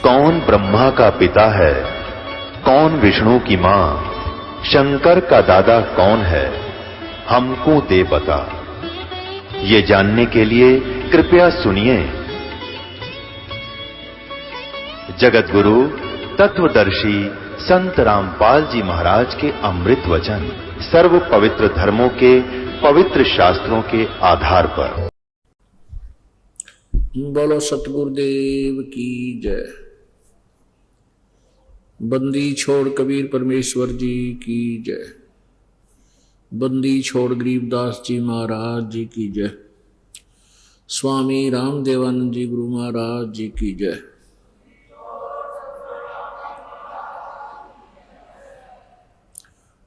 कौन ब्रह्मा का पिता है, कौन विष्णु की मां, शंकर का दादा कौन है, हमको दे बता। ये जानने के लिए कृपया सुनिए। जगत गुरु तत्वदर्शी संत रामपाल जी महाराज के अमृत वचन सर्व पवित्र धर्मों के पवित्र शास्त्रों के आधार पर। बोलो सतगुरुदेव की जय। बंदी छोड़ कबीर परमेश्वर जी की जय। बंदी छोड़ गरीबदास जी महाराज जी की जय। स्वामी रामदेवानंद जी गुरु महाराज जी की जय।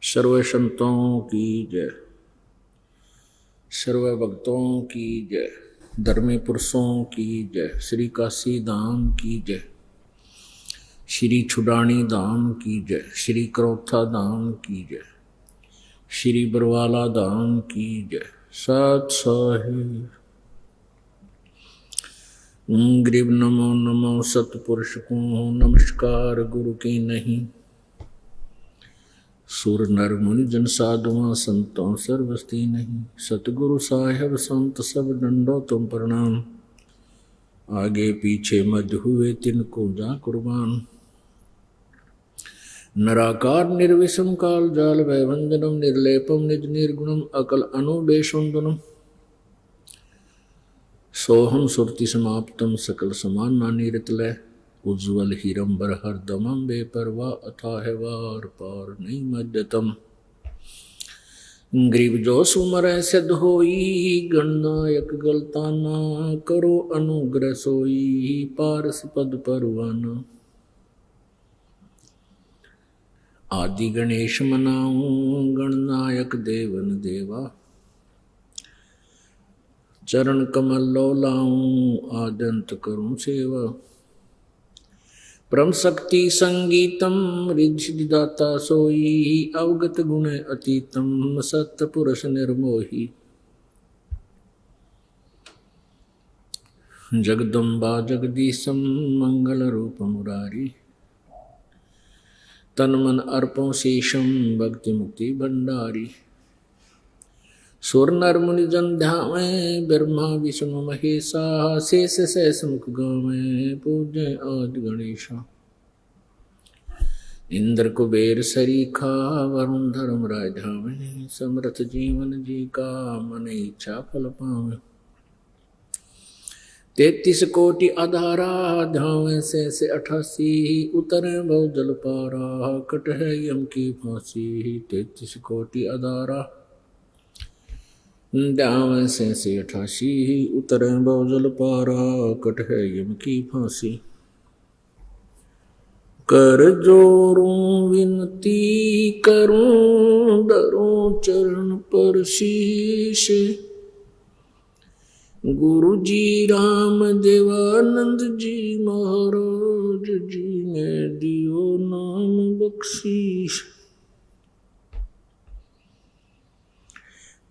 सर्व संतों की जय, सर्व भक्तों की जय, धर्मी पुरुषों की जय, श्री काशी धाम की जय, श्री छुडानी धाम की जय, श्री करोथा धाम की जय, श्री बरवाला धाम की जय। सत साहिब गरीब नमो नमो सतपुरुष को नमस्कार गुरु की नहीं। सुर नर मुनि जन साधुआ संतों सर्वस्ती नहीं। सतगुरु साहेब संत सब डंडो तुम प्रणाम। आगे पीछे मध्य हुए तिनको जा कुर्बान। नराकार निर्विषम काल जाल वैवंजनम निर्लेपम निज निर्गुणम अकल अनुबेशुंदनम। सोहम सुरति समाप्तम सकल समान नानीरतलय। उज्ज्वल हीरंबर हर दमम बेपरवा अथाह वार पार नहीं मध्यतम। ग्रीव जो सुमर सिद्ध होई गणनायक गलताना। करो अनुग्रह सोई पारस पद परवाना। आदि गणेश मनाऊं गणनायक देवन देवा। चरण कमल लो लाऊं आद्यंत करूं सेवा। परम शक्ति संगीतम रिद्धिदाता सोई। अवगत गुण अतीतम सत्य पुरुष निर्मोही। जगदम्बा जगदीशम मंगल रूप मुरारी। तन मन अर्पों शेषम भक्ति मुक्ति भंडारी। सुर नर मुनि जन ध्यावे ब्रह्मा विष्णु महेशा। शेष शेष मुख गावे पूज्य आदि गणेशा। इंद्र कुबेर सरीखा वरुण धर्म राय धावे। समर्थ जीवन जी का मन इच्छा फल पावे। 33 कोटि आधारा धावे शेष 88। उतरे बहु जल पारा कट है यम की फांसी। 33 कोटि आधारा दावे से 88। उतरे बहुजल पारा कट है यम की फांसी। कर जोरूं विनती करूं धरूं चरण पर शीश। गुरु जी राम देवानंद जी महाराज जी ने दियो नाम बख्शीश।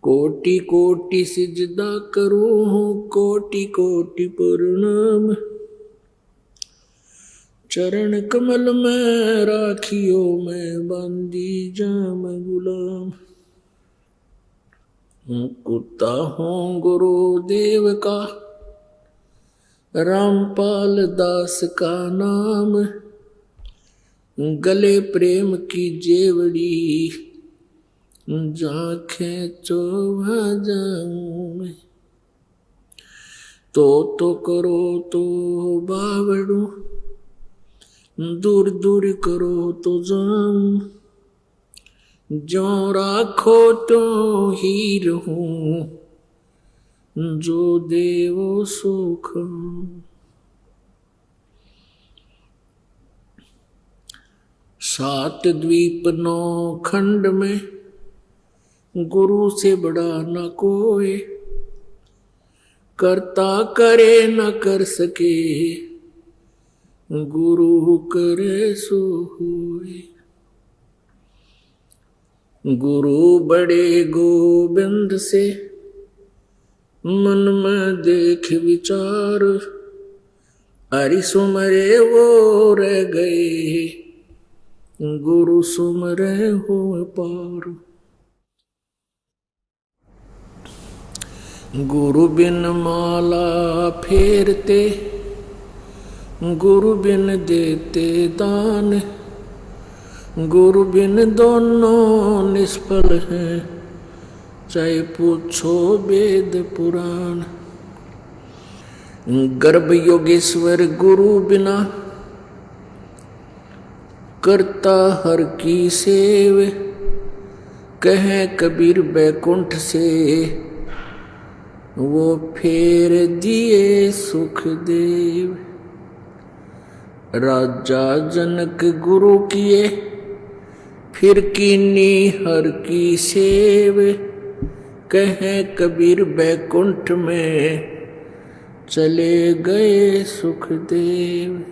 कोटि कोटि सिजदा करूं कोटि कोटि प्रणाम। चरण कमल में राखियो मैं बंदी जाम गुलाम। कुत्ता हूँ गुरुदेव का रामपाल दास का नाम। गले प्रेम की जेवड़ी जाखे चोभा जाऊं मैं। तो करो तो बावड़ू दूर दूर करो तो जाऊं। जो राखो तो ही रहूं जो देवो सुख। सात द्वीप 9 खंड में गुरु से बड़ा न कोई। करता करे न कर सके गुरु करे सो होए। गुरु बड़े गोविंद से मन में देख विचार। हरि सुमरे वो रह गए, गुरु सुमरे हो पार। गुरु बिन माला फेरते, गुरु बिन देते दान, गुरु बिन दोनों निष्फल हैं, चाहे पूछो वेद पुराण। गर्भ योगेश्वर गुरु बिना, करता हर की सेव, कहे कबीर बैकुंठ से, वो फेर दिए सुखदेव। राजा जनक गुरु किए, फिर कीनी हर की सेव, कहे कबीर बैकुंठ में, चले गए सुखदेव।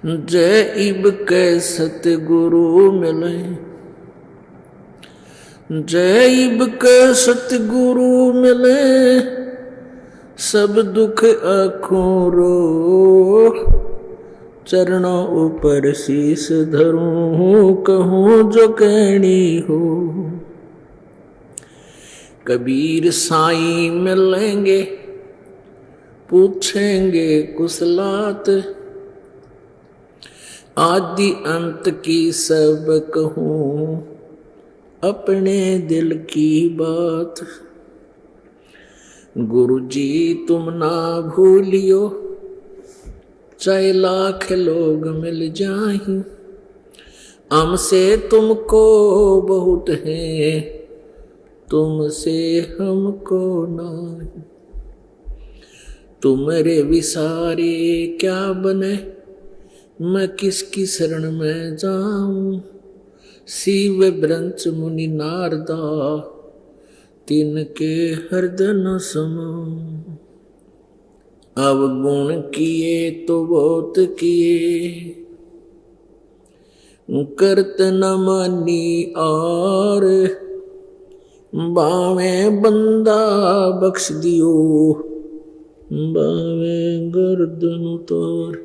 जय इब के सतगुरु मिले, जय इब के सतगुरु मिले, सब दुख आँखों रो, चरणों ऊपर शीस धरूं, कहूँ जो कहनी हो। कबीर साईं मिलेंगे, पूछेंगे कुशलात, आदि अंत की सब कहूँ, अपने दिल की बात। गुरु जी तुम ना भूलियो, चाहे लाख लोग मिल जाएं, हमसे तुमको बहुत है, तुमसे हमको नहीं। तुम्हारे विसारे क्या बने, मैं किसकी शरण में जाऊं। शिव ब्रंच मुनि नारदा, तिनके हृदय न समाऊं। अवगुण किए तो बहुत किए, करत न मानी और, बावे बंदा बख्श दियो, बावे गर्दन उतार।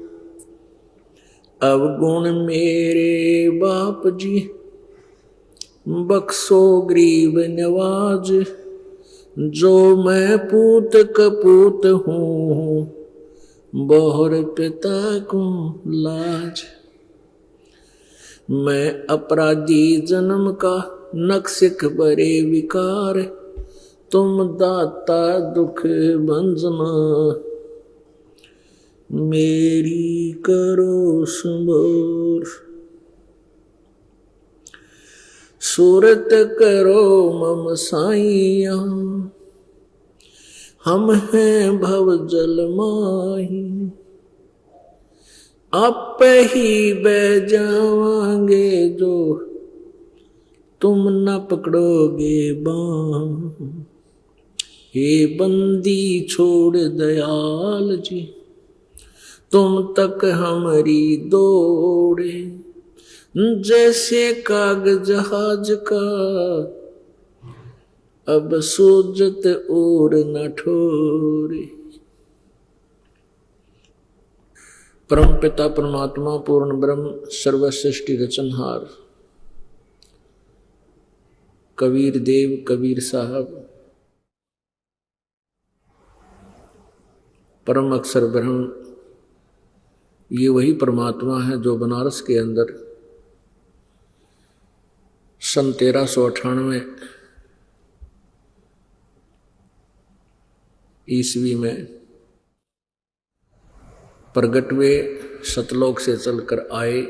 अवगुण मेरे बाप जी, बख्शो गरीब नवाज, जो मैं पूत कपूत हूँ, बहुर पिता को लाज। मैं अपराधी जन्म का, नक्सिक बरे विकार, तुम दाता दुख भंजना, मेरी करो संभार। सूरत करो मम साइया, हम हैं भव जल माही, आप ही बह जावांगे जो, तुम न पकड़ोगे बाँ। हे बंदी छोड़ दयाल जी, तुम तक हमारी दौड़े, जैसे कागज जहाज का, अब सोजत और न ठोरे। परम पिता परमात्मा पूर्ण ब्रह्म सर्वसृष्टि रचनहार कबीर देव कबीर साहब परम अक्षर ब्रह्म, ये वही परमात्मा है जो बनारस के अंदर सन 1398 ईस्वी में प्रगट हुए, सतलोक से चलकर आए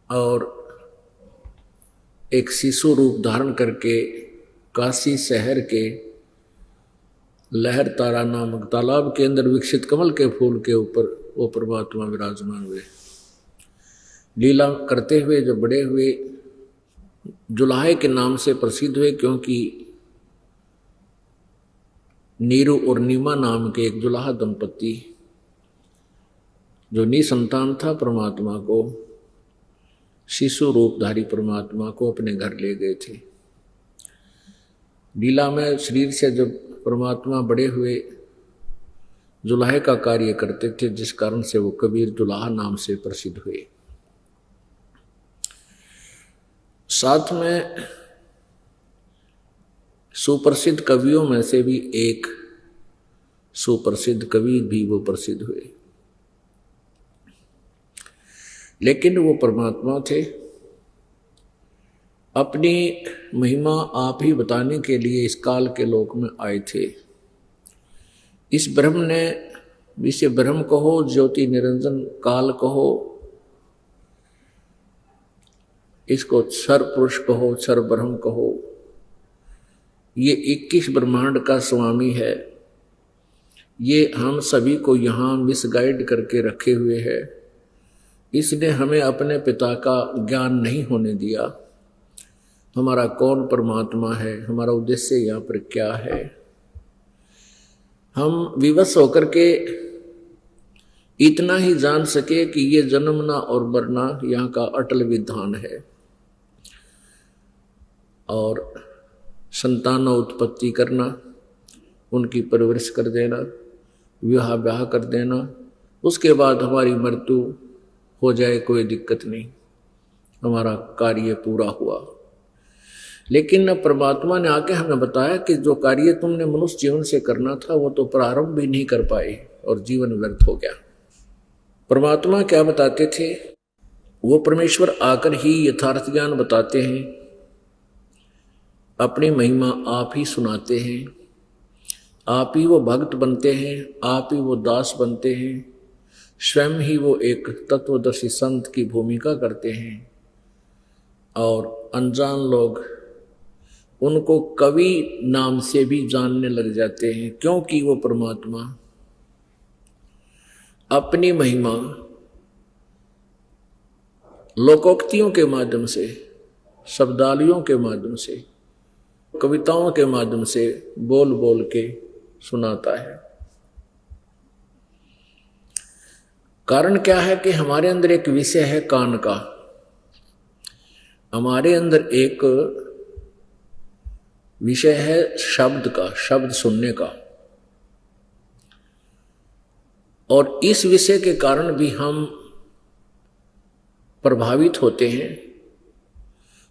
और एक शिशु रूप धारण करके काशी शहर के लहर तारा नामक तालाब के अंदर विकसित कमल के फूल के ऊपर वो परमात्मा विराजमान हुए। लीला करते हुए जो बड़े हुए, जुलाहे के नाम से प्रसिद्ध हुए, क्योंकि नीरू और नीमा नाम के एक जुलाहा दंपति जो निसंतान था परमात्मा को, शिशु रूपधारी परमात्मा को अपने घर ले गए थे। लीला में शरीर से जब परमात्मा बड़े हुए जुलाहे का कार्य करते थे, जिस कारण से वो कबीर जुलाहा नाम से प्रसिद्ध हुए। साथ में सुप्रसिद्ध कवियों में से भी एक सुप्रसिद्ध कवि भी वो प्रसिद्ध हुए, लेकिन वो परमात्मा थे। अपनी महिमा आप ही बताने के लिए इस काल के लोक में आए थे। इस ब्रह्म ने, इसे ब्रह्म कहो, ज्योति निरंजन काल कहो, इसको क्षर पुरुष कहो, क्षर ब्रह्म कहो, ये 21 ब्रह्मांड का स्वामी है। ये हम सभी को यहाँ मिसगाइड करके रखे हुए है। इसने हमें अपने पिता का ज्ञान नहीं होने दिया। हमारा कौन परमात्मा है, हमारा उद्देश्य यहाँ पर क्या है, हम विवश होकर के इतना ही जान सके कि ये जन्मना और मरना यहाँ का अटल विधान है, और संतानों उत्पत्ति करना, उनकी परवरिश कर देना, विवाह ब्याह कर देना, उसके बाद हमारी मृत्यु हो जाए, कोई दिक्कत नहीं, हमारा कार्य पूरा हुआ। लेकिन परमात्मा ने आके हमें बताया कि जो कार्य तुमने मनुष्य जीवन से करना था वो तो प्रारंभ भी नहीं कर पाए और जीवन व्यर्थ हो गया। परमात्मा क्या बताते थे? वो परमेश्वर आकर ही यथार्थ ज्ञान बताते हैं, अपनी महिमा आप ही सुनाते हैं, आप ही वो भक्त बनते हैं, आप ही वो दास बनते हैं, स्वयं ही वो एक तत्वदर्शी संत की भूमिका करते हैं, और अनजान लोग उनको कवि नाम से भी जानने लग जाते हैं, क्योंकि वो परमात्मा अपनी महिमा लोकोक्तियों के माध्यम से, शब्दावलियों के माध्यम से, कविताओं के माध्यम से बोल बोल के सुनाता है। कारण क्या है कि हमारे अंदर एक विषय है कान का, हमारे अंदर एक विषय है शब्द का, शब्द सुनने का, और इस विषय के कारण भी हम प्रभावित होते हैं।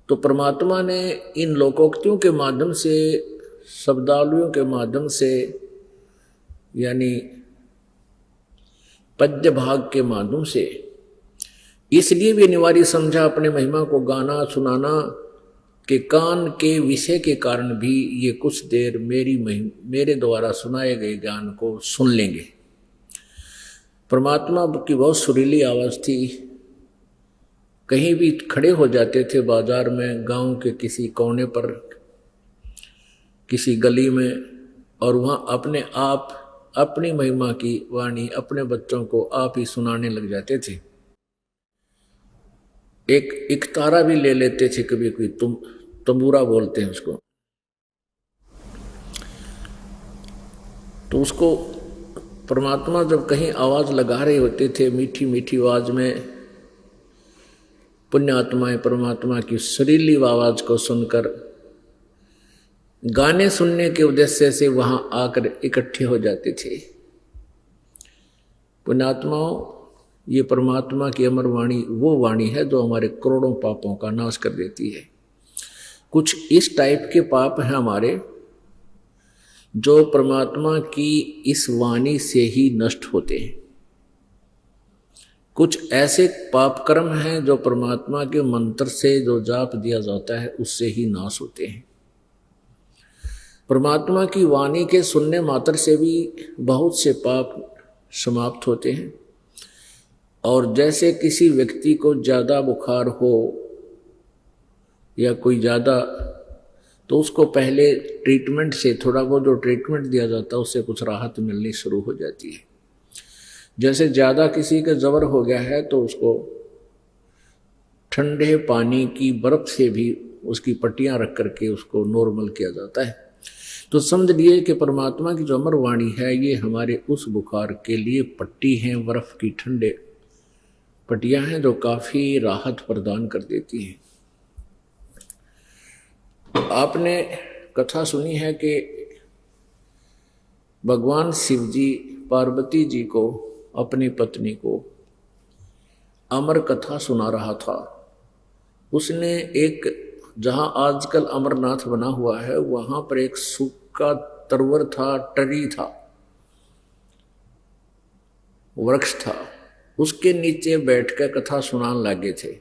तो परमात्मा ने इन लोकोक्तियों के माध्यम से, शब्दावलियों के माध्यम से, यानी पद्य भाग के माध्यम से, इसलिए भी अनिवार्य समझा अपने महिमा को गाना सुनाना कि कान के विषय के कारण भी ये कुछ देर मेरे द्वारा सुनाए गए ज्ञान को सुन लेंगे। परमात्मा की बहुत सुरीली आवाज़ थी। कहीं भी खड़े हो जाते थे बाजार में, गांव के किसी कोने पर, किसी गली में, और वहाँ अपने आप अपनी महिमा की वाणी अपने बच्चों को आप ही सुनाने लग जाते थे। एक तारा भी ले लेते थे कभी कोई, तंबूरा बोलते हैं उसको, तो उसको परमात्मा जब कहीं आवाज़ लगा रहे होते थे मीठी मीठी आवाज़ में, पुण्यात्माएं परमात्मा की सुरीली आवाज़ को सुनकर गाने सुनने के उद्देश्य से वहां आकर इकट्ठे हो जाते थे। पुण्यात्माओं, ये परमात्मा की अमर वाणी वो वाणी है जो हमारे करोड़ों पापों का नाश कर देती है। कुछ इस टाइप के पाप हैं हमारे जो परमात्मा की इस वाणी से ही नष्ट होते हैं। कुछ ऐसे पाप कर्म हैं जो परमात्मा के मंत्र से जो जाप दिया जाता है उससे ही नाश होते हैं। परमात्मा की वाणी के सुनने मात्र से भी बहुत से पाप समाप्त होते हैं। और जैसे किसी व्यक्ति को ज़्यादा बुखार हो या कोई ज़्यादा, तो उसको पहले ट्रीटमेंट से, थोड़ा बहुत जो ट्रीटमेंट दिया जाता है उससे कुछ राहत मिलनी शुरू हो जाती है। जैसे ज़्यादा किसी का जबर हो गया है तो उसको ठंडे पानी की बर्फ से भी उसकी पट्टियाँ रख करके उसको नॉर्मल किया जाता है। तो समझ लिए कि परमात्मा की जो अमर वाणी है ये हमारे उस बुखार के लिए पट्टी हैं, बर्फ की ठंडे पट्टियाँ हैं जो काफ़ी राहत प्रदान कर देती हैं। आपने कथा सुनी है कि भगवान शिव जी पार्वती जी को, अपनी पत्नी को अमर कथा सुना रहा था। उसने एक, जहां आजकल अमरनाथ बना हुआ है, वहां पर एक सूखा तरवर था, टरी था, वृक्ष था, उसके नीचे बैठकर कथा सुनाने लगे थे।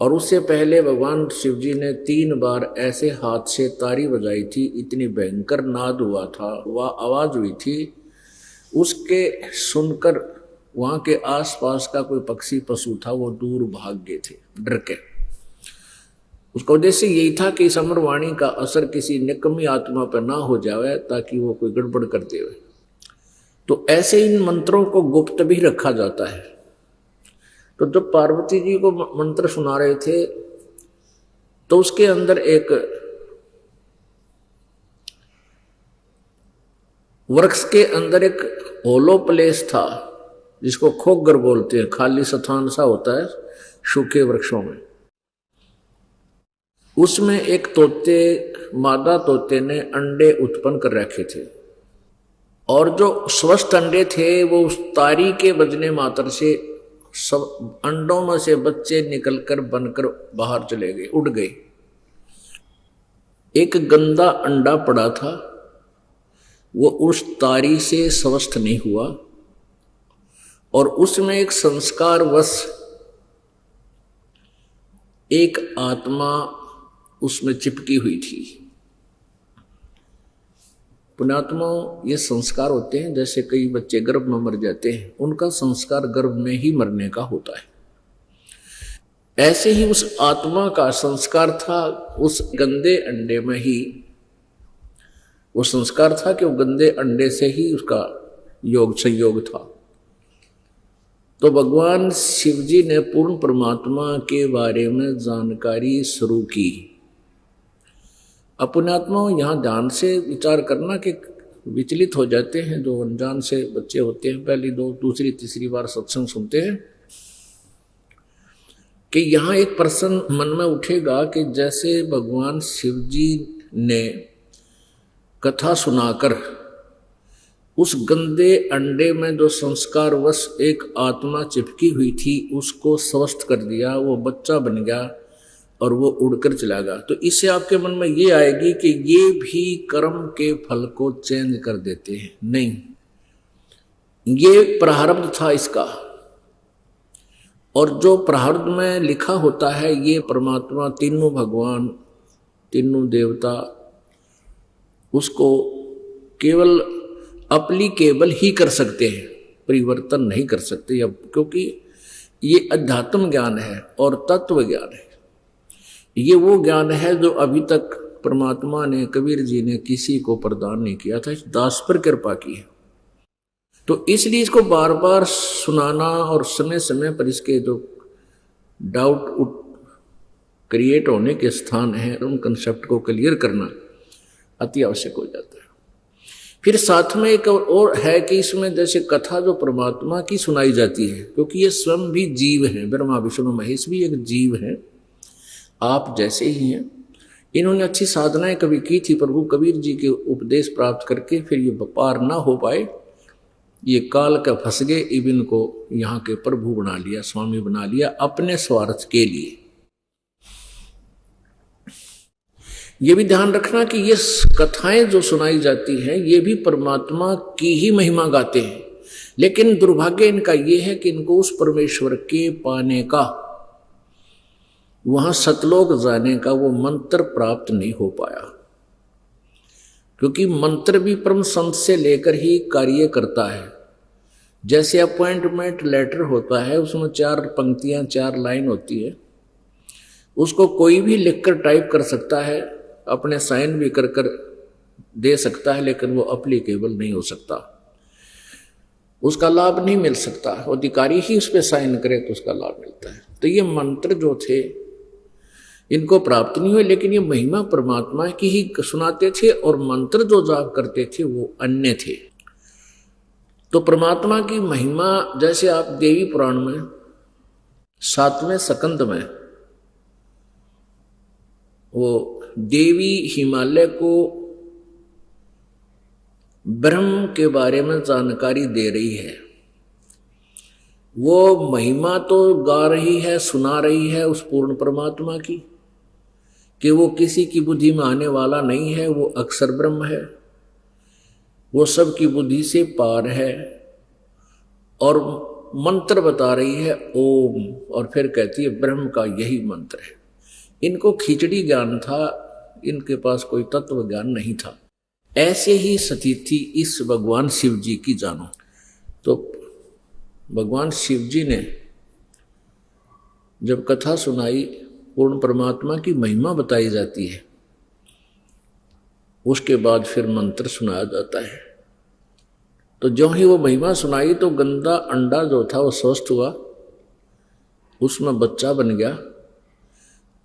और उससे पहले भगवान शिव जी ने 3 बार ऐसे हाथ से तारी बजाई थी, इतनी भयंकर नाद हुआ था, वह आवाज हुई थी, उसके सुनकर वहां के आसपास का कोई पक्षी पशु था वो दूर भाग गए थे डर के। उसका उद्देश्य यही था कि इस अमरवाणी का असर किसी निकम्मी आत्मा पर ना हो जाए, ताकि वो कोई गड़बड़ कर दे। तो ऐसे इन मंत्रों को गुप्त भी रखा जाता है। तो जब पार्वती जी को मंत्र सुना रहे थे तो उसके अंदर एक वृक्ष के अंदर एक होलो प्लेस था, जिसको खोगर बोलते हैं, खाली स्थान सा होता है सूखे वृक्षों में। उसमें एक तोते, मादा तोते ने अंडे उत्पन्न कर रखे थे, और जो स्वस्थ अंडे थे वो उस तारी के बजने मात्र से सब अंडों में से बच्चे निकलकर बनकर बाहर चले गए, उड़ गए। एक गंदा अंडा पड़ा था, वो उस तारी से स्वस्थ नहीं हुआ, और उसमें एक संस्कारवश एक आत्मा उसमें चिपकी हुई थी। पुण्यात्मा, ये संस्कार होते हैं, जैसे कई बच्चे गर्भ में मर जाते हैं, उनका संस्कार गर्भ में ही मरने का होता है। ऐसे ही उस आत्मा का संस्कार था, उस गंदे अंडे में ही वो संस्कार था कि वो गंदे अंडे से ही उसका योग संयोग था। तो भगवान शिव जी ने पूर्ण परमात्मा के बारे में जानकारी शुरू की। पुण्यात्मा, यहाँ ध्यान से विचार करना कि विचलित हो जाते हैं जो अनजान से बच्चे होते हैं, पहली दूसरी तीसरी बार सत्संग सुनते हैं, कि यहाँ एक प्रश्न मन में उठेगा कि जैसे भगवान शिव जी ने कथा सुनाकर उस गंदे अंडे में जो संस्कारवश एक आत्मा चिपकी हुई थी उसको स्वस्थ कर दिया, वो बच्चा बन गया और वो उड़कर चला गया, तो इससे आपके मन में ये आएगी कि ये भी कर्म के फल को चेंज कर देते हैं। नहीं, ये प्रारब्ध था इसका, और जो प्रारब्ध में लिखा होता है ये परमात्मा, तीनों भगवान, तीनों देवता उसको केवल अप्लीकेबल ही कर सकते हैं, परिवर्तन नहीं कर सकते। अब क्योंकि ये अध्यात्म ज्ञान है और तत्व ज्ञान है, ये वो ज्ञान है जो अभी तक परमात्मा ने, कबीर जी ने किसी को प्रदान नहीं किया था, दास पर कृपा की है। तो इसलिए इसको बार बार सुनाना और समय समय पर इसके जो डाउट क्रिएट होने के स्थान हैं उन कंसेप्ट को क्लियर करना अति आवश्यक हो जाता है। फिर साथ में एक और है कि इसमें जैसे कथा जो परमात्मा की सुनाई जाती है, क्योंकि ये स्वयं भी जीव हैं, ब्रह्मा विष्णु महेश भी एक जीव हैं, आप जैसे ही हैं। इन्होंने अच्छी साधनाएं कभी की थी, प्रभु कबीर जी के उपदेश प्राप्त करके फिर ये पार ना हो पाए, ये काल का फंस गए, इबिन को यहाँ के प्रभु बना लिया, स्वामी बना लिया अपने स्वार्थ के लिए। ये भी ध्यान रखना कि ये कथाएं जो सुनाई जाती हैं ये भी परमात्मा की ही महिमा गाते हैं, लेकिन दुर्भाग्य इनका ये है कि इनको उस परमेश्वर के पाने का, वहां सतलोक जाने का वो मंत्र प्राप्त नहीं हो पाया, क्योंकि मंत्र भी परम संत से लेकर ही कार्य करता है। जैसे अपॉइंटमेंट लेटर होता है, उसमें 4 पंक्तियां 4 लाइन होती है, उसको कोई भी लिखकर टाइप कर सकता है, अपने साइन भी कर कर दे सकता है, लेकिन वो अप्लीकेबल नहीं हो सकता, उसका लाभ नहीं मिल सकता। अधिकारी ही उस पर साइन करे तो उसका लाभ मिलता है। तो ये मंत्र जो थे इनको प्राप्त नहीं हुए, लेकिन ये महिमा परमात्मा की ही सुनाते थे, और मंत्र जो जाप करते थे वो अन्य थे। तो परमात्मा की महिमा, जैसे आप देवी पुराण में 7वें स्कंद में वो देवी हिमालय को ब्रह्म के बारे में जानकारी दे रही है। वो महिमा तो गा रही है, सुना रही है उस पूर्ण परमात्मा की, कि वो किसी की बुद्धि में आने वाला नहीं है, वो अक्षर ब्रह्म है, वो सबकी बुद्धि से पार है। और मंत्र बता रही है ओम, और फिर कहती है ब्रह्म का यही मंत्र है। इनको खिचड़ी ज्ञान था, इनके पास कोई तत्व ज्ञान नहीं था। ऐसे ही स्थिति इस भगवान शिव जी की जानो। तो भगवान शिव जी ने जब कथा सुनाई, पूर्ण परमात्मा की महिमा बताई जाती है, उसके बाद फिर मंत्र सुनाया जाता है। तो जो ही वो महिमा सुनाई तो गंदा अंडा जो था वो स्वस्थ हुआ, उसमें बच्चा बन गया।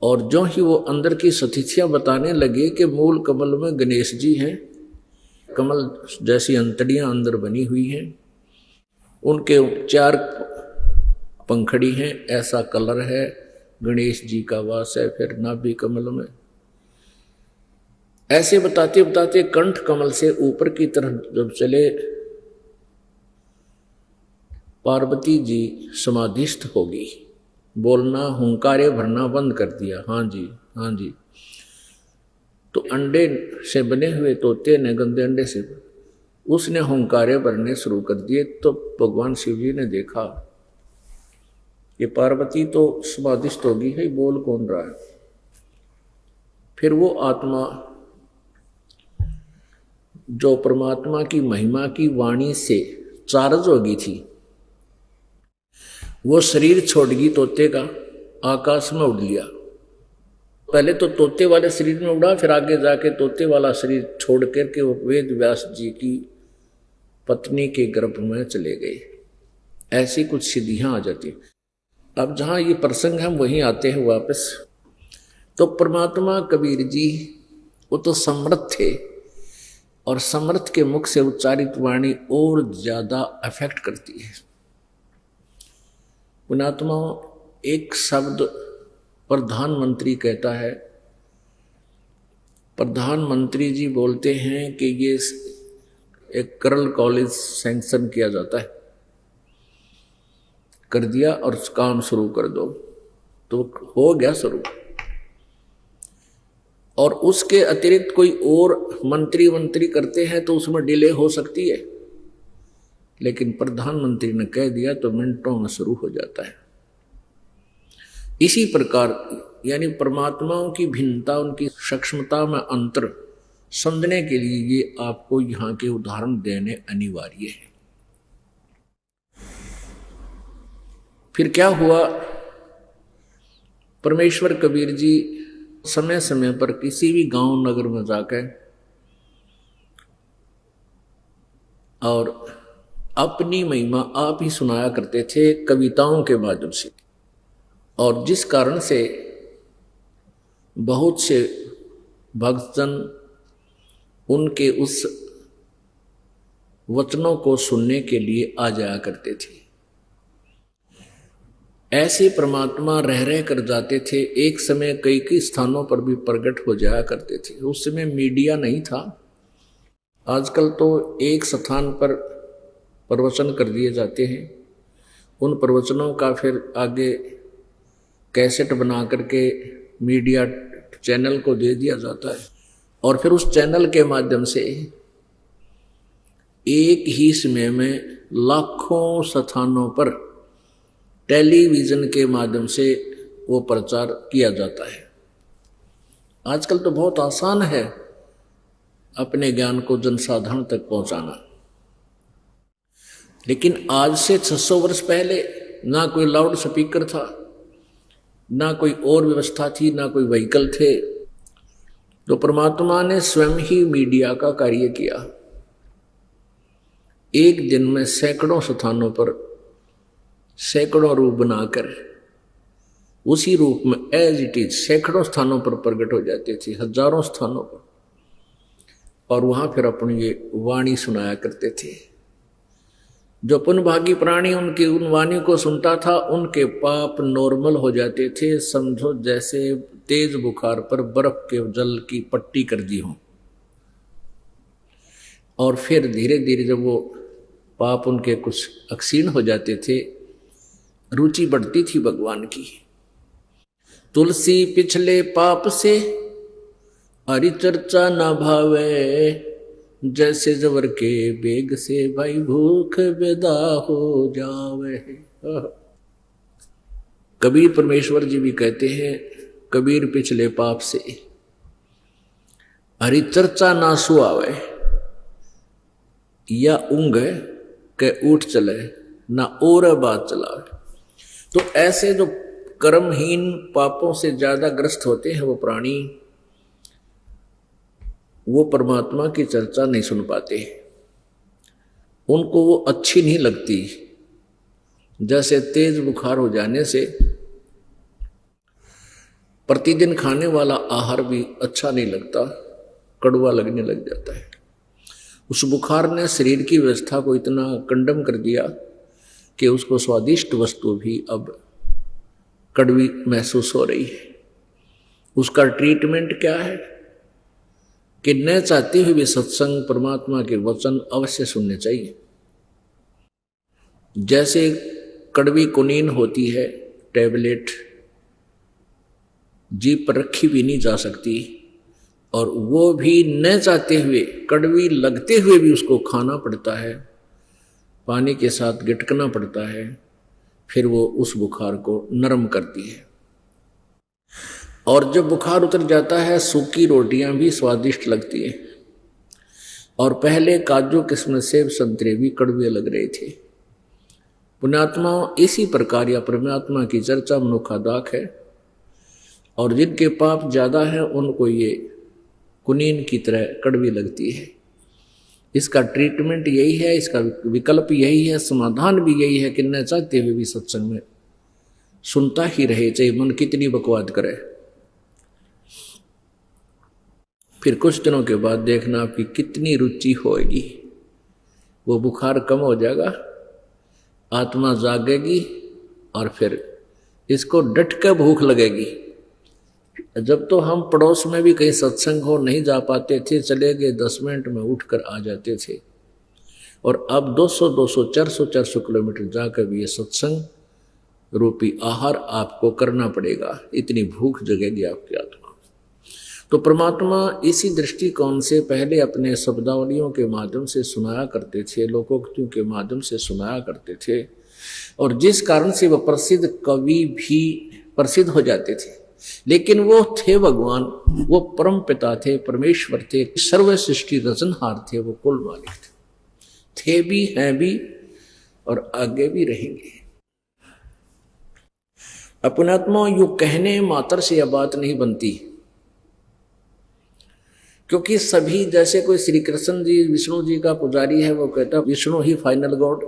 और जो ही वो अंदर की स्थितियां बताने लगे कि मूल कमल में गणेश जी हैं, कमल जैसी अंतड़ियां अंदर बनी हुई हैं, उनके 4 पंखड़ी हैं, ऐसा कलर है, गणेश जी का वास है फिर नाभि कमल में। ऐसे बताते बताते कंठ कमल से ऊपर की तरफ जब चले, पार्वती जी समाधिस्थ होगी। बोलना, हुंकारे भरना बंद कर दिया। हाँ जी, हाँ जी। तो अंडे से बने हुए तोते ने, गंदे अंडे से, उसने हुंकारे भरने शुरू कर दिए। तो भगवान शिव जी ने देखा ये पार्वती तो समाधिस्थ होगी है, बोल कौन रहा है। फिर वो आत्मा जो परमात्मा की महिमा की वाणी से चार्ज होगी थी, वो शरीर छोड़गी तोते का, आकाश में उड़ लिया। पहले तो तोते वाले शरीर में उड़ा, फिर आगे जाके तोते वाला शरीर छोड़ करके वो वेद व्यास जी की पत्नी के गर्भ में चले गए। ऐसी कुछ सिद्धियां आ जाती। अब जहां ये प्रसंग हम वहीं आते हैं वापस। तो परमात्मा कबीर जी वो तो समर्थ थे, और समर्थ के मुख से उच्चारित वाणी और ज्यादा अफेक्ट करती है। पुण्यात्मा, एक शब्द प्रधानमंत्री कहता है, प्रधानमंत्री जी बोलते हैं कि ये एक करल कॉलेज सैंक्शन किया जाता है, कर दिया और काम शुरू कर दो, तो हो गया शुरू। और उसके अतिरिक्त कोई और मंत्री करते हैं तो उसमें डिले हो सकती है, लेकिन प्रधानमंत्री ने कह दिया तो मिनटों में शुरू हो जाता है। इसी प्रकार यानी परमात्माओं की भिन्नता, उनकी सूक्ष्मता में अंतर समझने के लिए ये आपको यहाँ के उदाहरण देने अनिवार्य है। फिर क्या हुआ, परमेश्वर कबीर जी समय समय पर किसी भी गांव नगर में जाकर और अपनी महिमा आप ही सुनाया करते थे कविताओं के माध्यम से। और जिस कारण से बहुत से भक्तजन उनके उस वचनों को सुनने के लिए आ जाया करते थे। ऐसे परमात्मा रह रह कर जाते थे, एक समय कई कई स्थानों पर भी प्रकट हो जाया करते थे। उस समय मीडिया नहीं था। आजकल तो एक स्थान पर प्रवचन कर दिए जाते हैं, उन प्रवचनों का फिर आगे कैसेट बना करके मीडिया चैनल को दे दिया जाता है, और फिर उस चैनल के माध्यम से एक ही समय में लाखों स्थानों पर टेलीविजन के माध्यम से वो प्रचार किया जाता है। आजकल तो बहुत आसान है अपने ज्ञान को जनसाधारण तक पहुंचाना, लेकिन आज से 600 वर्ष पहले ना कोई लाउड स्पीकर था, ना कोई और व्यवस्था थी, ना कोई व्हीकल थे। तो परमात्मा ने स्वयं ही मीडिया का कार्य किया। एक दिन में सैकड़ों स्थानों पर सैकड़ों रूप बनाकर उसी रूप में एज इट इज सैकड़ों स्थानों पर प्रकट हो जाते थे, हजारों स्थानों पर, और वहां फिर अपनी ये वाणी सुनाया करते थे। जो पुण्यभागी प्राणी उनकी उन वाणी को सुनता था, उनके पाप नॉर्मल हो जाते थे। समझो जैसे तेज बुखार पर बर्फ के जल की पट्टी कर दी हो। और फिर धीरे धीरे जब वो पाप उनके कुछ अक्षीण हो जाते थे, रुचि बढ़ती थी भगवान की। तुलसी पिछले पाप से हरि चर्चा न भावे, जैसे जबर के बेग से भाई भूख बेदा हो जावे। कबीर परमेश्वर जी भी कहते हैं, कबीर पिछले पाप से हरि चर्चा ना सुआवे, या ऊंघ के उठ चले ना और बात चलावे। तो ऐसे जो कर्महीन पापों से ज्यादा ग्रस्त होते हैं वो प्राणी, वो परमात्मा की चर्चा नहीं सुन पाते, उनको वो अच्छी नहीं लगती। जैसे तेज बुखार हो जाने से प्रतिदिन खाने वाला आहार भी अच्छा नहीं लगता, कड़वा लगने लग जाता है। उस बुखार ने शरीर की व्यवस्था को इतना कंडम कर दिया कि उसको स्वादिष्ट वस्तु भी अब कड़वी महसूस हो रही है। उसका ट्रीटमेंट क्या है कि न चाहते हुए भी सत्संग, परमात्मा के वचन अवश्य सुनने चाहिए। जैसे कड़वी कुनीन होती है, टैबलेट जीभ पर रखी भी नहीं जा सकती, और वो भी न चाहते हुए, कड़वी लगते हुए भी उसको खाना पड़ता है, पानी के साथ गिटकना पड़ता है, फिर वो उस बुखार को नरम करती है। और जब बुखार उतर जाता है, सूखी रोटियां भी स्वादिष्ट लगती हैं। और पहले काजू, किस्म, सेब, संतरे भी कड़वे लग रहे थे। पुण्यात्मा इसी प्रकार या परमात्मा की चर्चा मनुखादाक है, और जिनके पाप ज्यादा है उनको ये कुनीन की तरह कड़वी लगती है। इसका ट्रीटमेंट यही है, इसका विकल्प यही है, समाधान भी यही है कि न चाहते हुए भी सत्संग में सुनता ही रहे, चाहे मन कितनी बकवाद करे। फिर कुछ दिनों के बाद देखना आपकी कितनी रुचि होगी, वो बुखार कम हो जाएगा, आत्मा जागेगी, और फिर इसको डट कर भूख लगेगी। जब तो हम पड़ोस में भी कहीं सत्संग हो नहीं जा पाते थे, चले गए 10 मिनट में उठकर आ जाते थे, और अब 200-200, 400-400 किलोमीटर जाकर भी ये सत्संग रूपी आहार आपको करना पड़ेगा, इतनी भूख जगेगी आपकी आत्मा। तो परमात्मा इसी दृष्टिकोण से पहले अपने शब्दावलियों के माध्यम से सुनाया करते थे, लोकोक्तियों के माध्यम से सुनाया करते थे, और जिस कारण से वह प्रसिद्ध कवि भी प्रसिद्ध हो जाते थे। लेकिन वो थे भगवान, वो परम पिता थे, परमेश्वर थे, सर्व सृष्टि रचनहार थे, वो कुल मालिक थे भी, हैं भी, और आगे भी रहेंगे। अपनात्मा यू कहने मात्र से यह बात नहीं बनती, क्योंकि सभी, जैसे कोई श्री कृष्ण जी विष्णु जी का पुजारी है, वो कहता विष्णु ही फाइनल गॉड।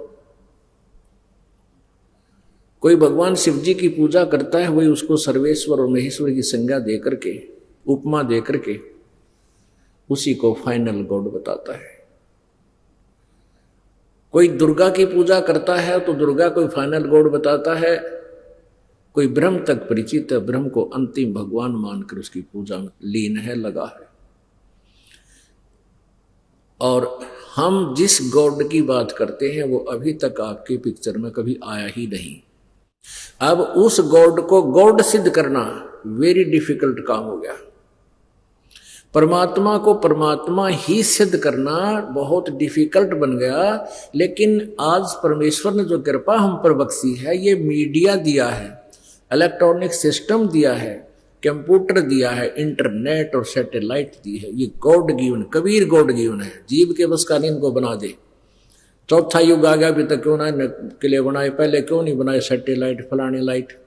कोई भगवान शिव जी की पूजा करता है, वही उसको सर्वेश्वर और महेश्वर की संज्ञा दे करके, उपमा दे करके उसी को फाइनल गॉड बताता है। कोई दुर्गा की पूजा करता है तो दुर्गा को फाइनल गॉड बताता है। कोई ब्रह्म तक परिचित है, ब्रह्म को अंतिम भगवान मानकर उसकी पूजा में लीन है, लगा है। और हम जिस गॉड की बात करते हैं वो अभी तक आपकी पिक्चर में कभी आया ही नहीं। अब उस गॉड को गॉड सिद्ध करना वेरी डिफिकल्ट काम हो गया। परमात्मा को परमात्मा ही सिद्ध करना बहुत डिफिकल्ट बन गया। लेकिन आज परमेश्वर ने जो कृपा हम पर बख्शी है, ये मीडिया दिया है, इलेक्ट्रॉनिक सिस्टम दिया है, कंप्यूटर दिया है, इंटरनेट और सैटेलाइट दी है, ये God given, Kabir God given है। जीव के बस का नहीं इनको बना दे। चौथा युग आ गया, अभी तक क्यों ना के लिए बनाए, पहले क्यों नहीं बनाए सैटेलाइट, फलाने लाइट।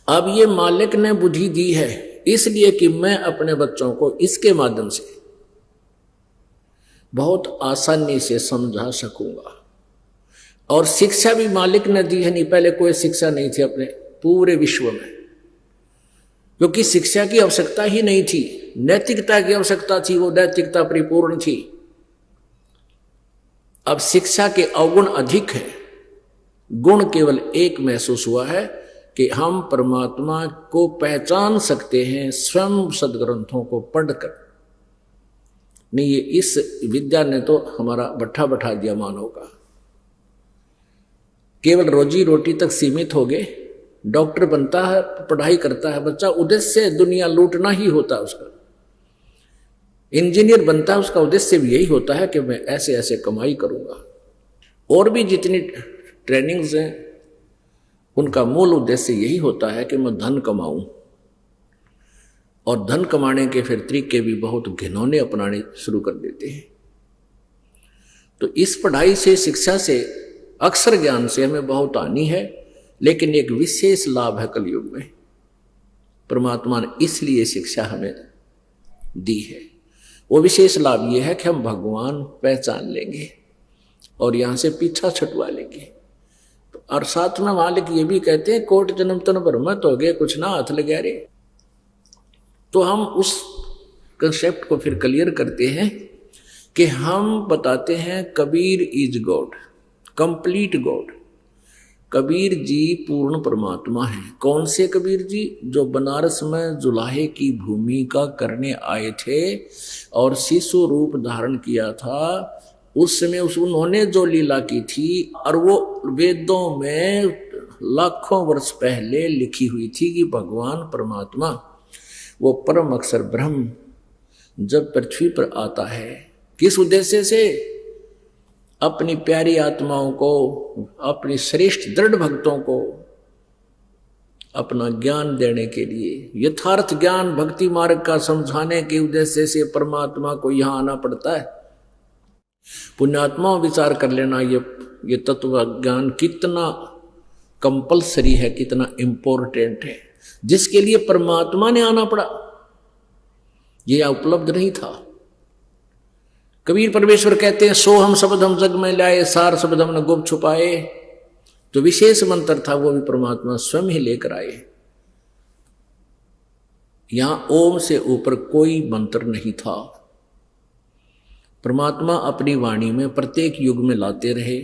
अब ये मालिक ने बुद्धि दी है इसलिए कि मैं अपने बच्चों को इसके माध्यम से बहुत आसानी से समझा सकूंगा। और शिक्षा भी मालिक ने दी है, नहीं पहले कोई शिक्षा नहीं थी अपने पूरे विश्व में, क्योंकि शिक्षा की आवश्यकता ही नहीं थी, नैतिकता की आवश्यकता थी, वो नैतिकता परिपूर्ण थी। अब शिक्षा के अवगुण अधिक है, गुण केवल एक महसूस हुआ है कि हम परमात्मा को पहचान सकते हैं स्वयं सदग्रंथों को पढ़कर। नहीं, ये इस विद्या ने तो हमारा बट्ठा बैठा दिया मानव का। केवल रोजी रोटी तक सीमित हो गए। डॉक्टर बनता है, पढ़ाई करता है बच्चा, उद्देश्य दुनिया लूटना ही होता है उसका। इंजीनियर बनता है, उसका उद्देश्य भी यही होता है कि मैं ऐसे ऐसे कमाई करूंगा। और भी जितनी ट्रेनिंग्स हैं उनका मूल उद्देश्य यही होता है कि मैं धन कमाऊं। और धन कमाने के फिर तरीके भी बहुत घिनौने अपनाने शुरू कर देते हैं। तो इस पढ़ाई से, शिक्षा से, अक्षर ज्ञान से हमें बहुत हानि है, लेकिन एक विशेष लाभ है कलयुग में। परमात्मा ने इसलिए शिक्षा हमें दी है। वो विशेष लाभ ये है कि हम भगवान पहचान लेंगे और यहां से पीछा छुटवा लेंगे। और साथ में मालिक ये भी कहते हैं, कोट जन्म तन भ्रमत हो गए, कुछ ना हाथ लगे रे। तो हम उस कंसेप्ट को फिर क्लियर करते हैं कि हम बताते हैं Kabir is God, complete God. Kabir ji पूर्ण परमात्मा है। कौन से कबीर जी? जो बनारस में जुलाहे की भूमिका करने आए थे और शिशु रूप धारण किया था। उस समय उन्होंने जो लीला की थी, और वो वेदों में लाखों वर्ष पहले लिखी हुई थी कि भगवान परमात्मा, वो परम अक्षर ब्रह्म जब पृथ्वी पर आता है, किस उद्देश्य से? अपनी प्यारी आत्माओं को, अपनी श्रेष्ठ दृढ़ भक्तों को अपना ज्ञान देने के लिए, यथार्थ ज्ञान भक्ति मार्ग का समझाने के उद्देश्य से परमात्मा को यहां आना पड़ता है। पुण्यात्माओं विचार कर लेना, ये तत्व ज्ञान कितना कंपलसरी है, कितना इंपॉर्टेंट है, जिसके लिए परमात्मा ने आना पड़ा। यह उपलब्ध नहीं था। कबीर परमेश्वर कहते हैं, सो हम शब्द हम जग में लाए, सार शब्द हमने गुप्त छुपाए। तो विशेष मंत्र था, वो भी परमात्मा स्वयं ही लेकर आए। यहां ओम से ऊपर कोई मंत्र नहीं था। परमात्मा अपनी वाणी में प्रत्येक युग में लाते रहे,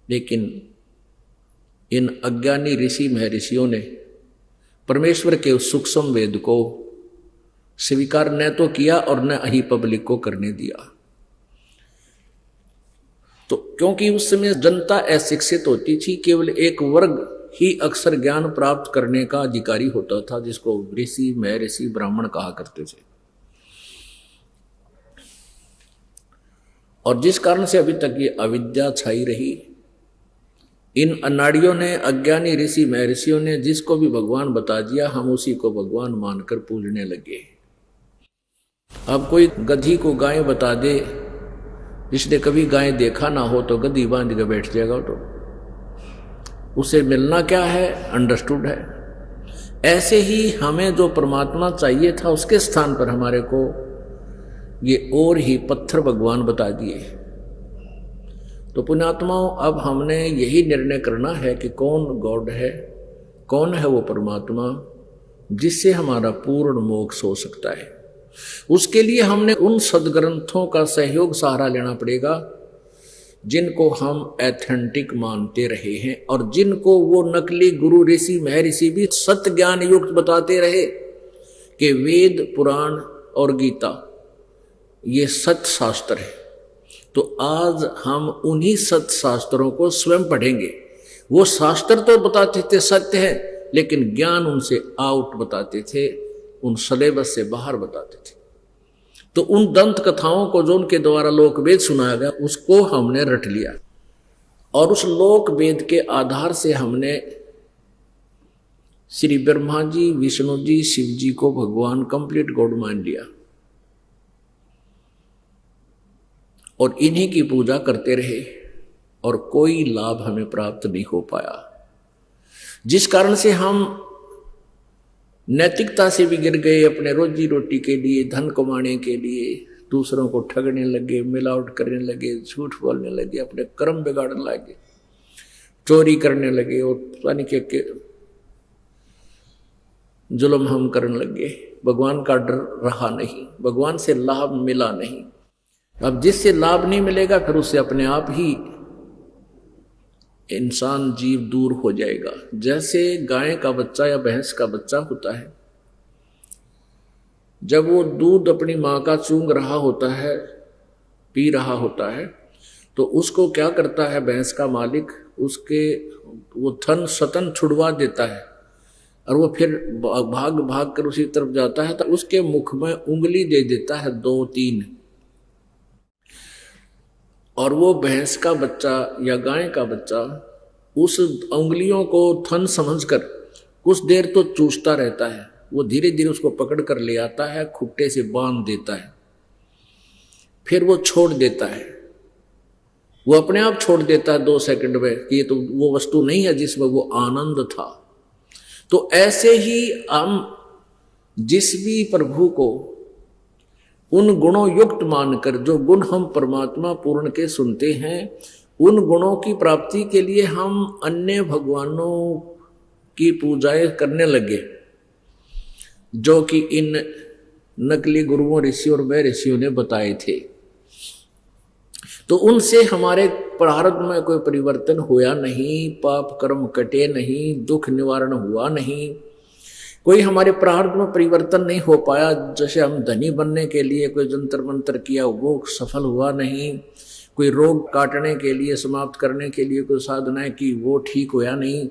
लेकिन इन अज्ञानी ऋषि महर्षियों ने परमेश्वर के उस सूक्ष्म वेद को स्वीकार न तो किया और न ही पब्लिक को करने दिया। तो क्योंकि उस समय जनता अशिक्षित होती थी, केवल एक वर्ग ही अक्षर ज्ञान प्राप्त करने का अधिकारी होता था, जिसको ऋषि महर्षि ब्राह्मण कहा करते थे। और जिस कारण से अभी तक ये अविद्या छाई रही। इन अनाड़ियों ने, अज्ञानी ऋषि महर्षियों ने जिसको भी भगवान बता दिया, हम उसी को भगवान मानकर पूजने लगे। अब कोई गधी को गाय बता दे, जिसने कभी गाय देखा ना हो, तो गधी बांध के बैठ जाएगा। तो उसे मिलना क्या है? अंडरस्टूड है। ऐसे ही हमें जो परमात्मा चाहिए था, उसके स्थान पर हमारे को ये और ही पत्थर भगवान बता दिए। तो पुण्यात्माओं, अब हमने यही निर्णय करना है कि कौन गॉड है, कौन है वो परमात्मा जिससे हमारा पूर्ण मोक्ष हो सकता है। उसके लिए हमने उन सदग्रंथों का सहयोग सहारा लेना पड़ेगा जिनको हम एथेंटिक मानते रहे हैं, और जिनको वो नकली गुरु ऋषि महर्षि भी सत्य ज्ञान युक्त बताते रहे कि वेद, पुराण और गीता ये सत्य शास्त्र है। तो आज हम उन्हीं सत्य शास्त्रों को स्वयं पढ़ेंगे। वो शास्त्र तो बताते थे सत्य है, लेकिन ज्ञान उनसे आउट बताते थे, उन सिलेबस से बाहर बताते थे। तो उन दंत कथाओं को जो उनके द्वारा लोक वेद सुनाया गया, उसको हमने रट लिया, और उस लोक वेद के आधार से हमने श्री ब्रह्मा जी, विष्णु जी, शिव जी को भगवान कंप्लीट गॉड मान लिया, और इन्हीं की पूजा करते रहे, और कोई लाभ हमें प्राप्त नहीं हो पाया। जिस कारण से हम नैतिकता से भी गिर गए। अपने रोजी रोटी के लिए, धन कमाने के लिए दूसरों को ठगने लगे, मिलावट करने लगे, झूठ बोलने लगे, अपने कर्म बिगाड़ने लगे, चोरी करने लगे, और पता नहीं क्या जुल्म हम करने लगे। भगवान का डर रहा नहीं, भगवान से लाभ मिला नहीं। अब जिससे लाभ नहीं मिलेगा, फिर उससे अपने आप ही इंसान जीव दूर हो जाएगा। जैसे गाय का बच्चा या भैंस का बच्चा होता है, जब वो दूध अपनी माँ का चूंग रहा होता है, पी रहा होता है, तो उसको क्या करता है भैंस का मालिक, उसके वो थन सतन छुड़वा देता है और वो फिर भाग भाग कर उसी तरफ जाता है, तो उसके मुख में उंगली दे देता है 2-3, और वो भैंस का बच्चा या गाय का बच्चा उस उंगलियों को थन समझकर कुछ देर तो चूसता रहता है। वो धीरे धीरे उसको पकड़ कर ले आता है, खुट्टे से बांध देता है, फिर वो छोड़ देता है। वो अपने आप छोड़ देता है 2 सेकंड में कि ये तो वो वस्तु नहीं है जिसमें वो आनंद था। तो ऐसे ही हम जिस भी प्रभु को उन गुणों युक्त मानकर, जो गुण हम परमात्मा पूर्ण के सुनते हैं, उन गुणों की प्राप्ति के लिए हम अन्य भगवानों की पूजाएं करने लगे, जो कि इन नकली गुरुओं, ऋषि और वह ऋषियों ने बताए थे। तो उनसे हमारे प्रारब्ध में कोई परिवर्तन हुआ नहीं, पाप कर्म कटे नहीं, दुख निवारण हुआ नहीं, कोई हमारे प्रारब्ध में परिवर्तन नहीं हो पाया। जैसे हम धनी बनने के लिए कोई जंतर मंतर किया, वो सफल हुआ नहीं, कोई रोग काटने के लिए, समाप्त करने के लिए कोई साधनाएं की, वो ठीक हुआ नहीं।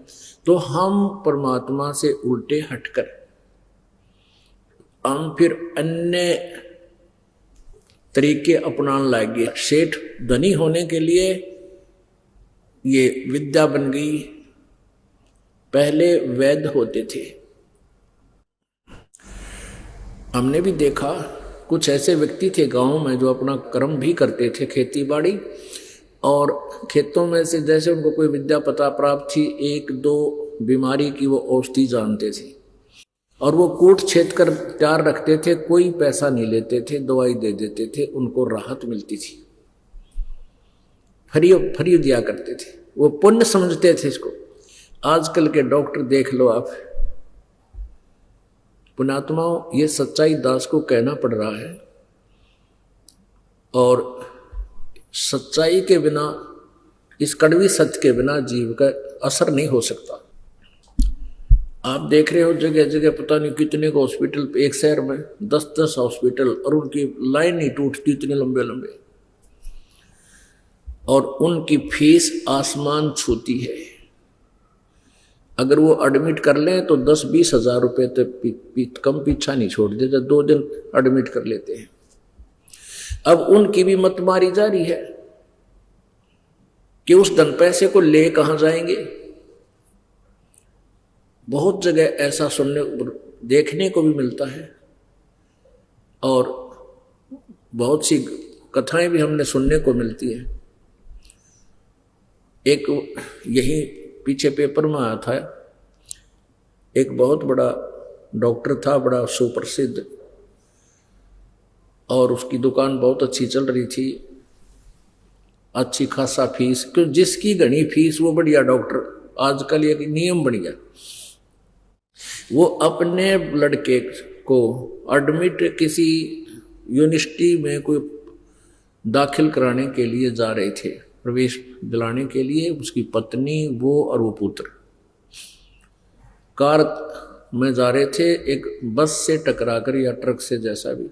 तो हम परमात्मा से उल्टे हटकर हम फिर अन्य तरीके अपनाने लगे। सेठ धनी होने के लिए ये विद्या बन गई। पहले वैद्य होते थे। हमने भी देखा कुछ ऐसे व्यक्ति थे गांव में जो अपना कर्म भी करते थे, खेती बाड़ी, और खेतों में से जैसे उनको कोई विद्या पता प्राप्त थी, 1-2 बीमारी की वो औषधि जानते थे, और वो कूट छेद कर तैयार रखते थे, कोई पैसा नहीं लेते थे, दवाई दे देते थे, उनको राहत मिलती थी, फ्री दिया करते थे, वो पुण्य समझते थे इसको। आजकल के डॉक्टर देख लो आप, पुण्यात्माओं, ये सच्चाई दास को कहना पड़ रहा है, और सच्चाई के बिना, इस कड़वी सत्य के बिना जीव का असर नहीं हो सकता। आप देख रहे हो जगह जगह पता नहीं कितने को हॉस्पिटल, एक शहर में 10-10 हॉस्पिटल, और उनकी लाइन ही टूटती, इतने लंबे लंबे, और उनकी फीस आसमान छूती है। अगर वो एडमिट कर लें तो 10-20 हजार रुपये तक कम पीछा नहीं छोड़ देते, 2 दिन एडमिट कर लेते हैं। अब उनकी भी मत मारी जा रही है कि उस धन पैसे को ले कहां जाएंगे। बहुत जगह ऐसा सुनने देखने को भी मिलता है, और बहुत सी कथाएं भी हमने सुनने को मिलती है। एक यही पीछे पेपर में आया था, एक बहुत बड़ा डॉक्टर था, बड़ा सुप्रसिद्ध, और उसकी दुकान बहुत अच्छी चल रही थी, अच्छी खासा फीस, क्यों जिसकी घनी फीस वो बढ़िया डॉक्टर। आजकल एक नियम बन गया, वो अपने लड़के को एडमिट किसी यूनिवर्सिटी में कोई दाखिल कराने के लिए जा रहे थे, प्रवेश दिलाने के लिए। उसकी पत्नी, वो और वो पुत्र कार में जा रहे थे, एक बस से टकराकर या ट्रक से, जैसा भी,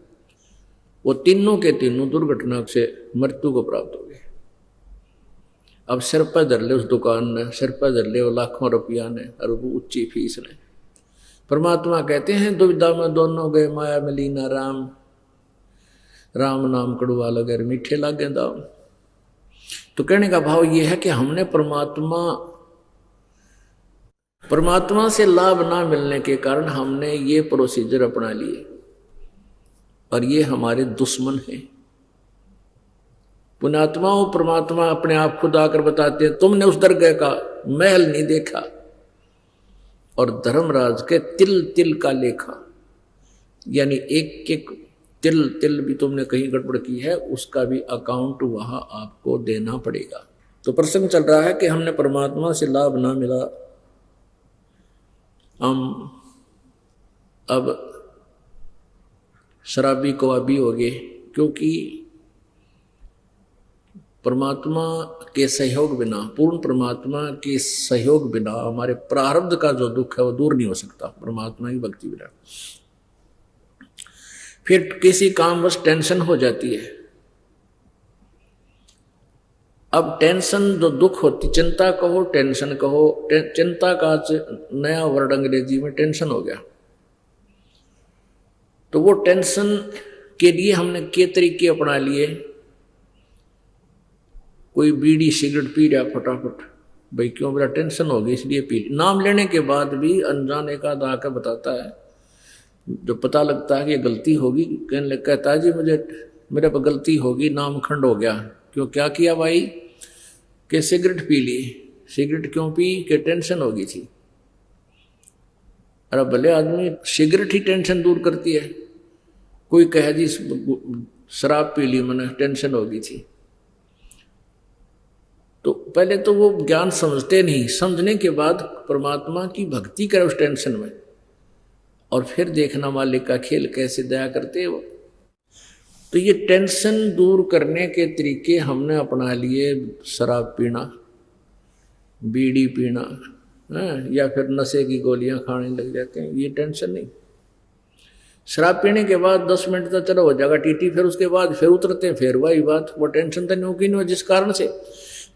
वो तीनों के तीनों दुर्घटना से मृत्यु को प्राप्त हो गए। अब सिर पर धर ले उस दुकान ने, सिर पर धर ले वो लाखों रुपया ने, और वो ऊंची फीस ने। परमात्मा कहते हैं दुविधा में दोनों गए, माया में लीना राम, राम नाम कड़वा लगे मीठे लागे दाम। तो कहने का भाव ये है कि हमने परमात्मा से लाभ ना मिलने के कारण हमने ये प्रोसीजर अपना लिए, और ये हमारे दुश्मन हैं। पुण्यात्मा और परमात्मा अपने आप खुद आकर बताते हैं, तुमने उस दरगाह का महल नहीं देखा, और धर्मराज के तिल तिल का लेखा, यानी एक एक तिल तिल भी तुमने कहीं गड़बड़ की है, उसका भी अकाउंट वहां आपको देना पड़ेगा। तो प्रसंग चल रहा है कि हमने परमात्मा से लाभ ना मिला, हम अब शराबी कवाबी हो गए, क्योंकि परमात्मा के सहयोग बिना, पूर्ण परमात्मा के सहयोग बिना हमारे प्रारब्ध का जो दुख है वो दूर नहीं हो सकता, परमात्मा की भक्ति बिना। फिर किसी काम बस टेंशन हो जाती है। अब टेंशन जो दुख होती, चिंता कहो टेंशन कहो, चिंता का नया वर्ड अंग्रेजी में टेंशन हो गया। तो वो टेंशन के लिए हमने के तरीके अपना लिए। कोई बीड़ी सिगरेट पी रहा फटाफट, भाई क्यों, मेरा टेंशन हो गई इसलिए पी। नाम लेने के बाद भी अनजान एक आध आकर बताता है, जो पता लगता है कि ये गलती होगी, कहता है जी मेरे पर गलती होगी, नाम खंड हो गया। क्यों, क्या किया भाई, कि सिगरेट पी ली। सिगरेट क्यों पी, कि टेंशन हो गई थी। अरे भले आदमी, सिगरेट ही टेंशन दूर करती है। कोई कहे जी शराब पी ली मैंने, टेंशन हो गई थी। तो पहले तो वो ज्ञान समझते नहीं, समझने के बाद परमात्मा की भक्ति करे उस टेंशन में, और फिर देखना मालिक का खेल कैसे दया करते हैं वो। तो ये टेंशन दूर करने के तरीके हमने अपना लिए। शराब पीना, बीड़ी पीना, या फिर नशे की गोलियां खाने लग जाते हैं, ये टेंशन नहीं। शराब पीने के बाद 10 मिनट तक चलो हो जाएगा टीटी, फिर उसके बाद फिर उतरते हैं, फिर वही बात, वो टेंशन तो नहीं होगी नहीं जिस कारण से।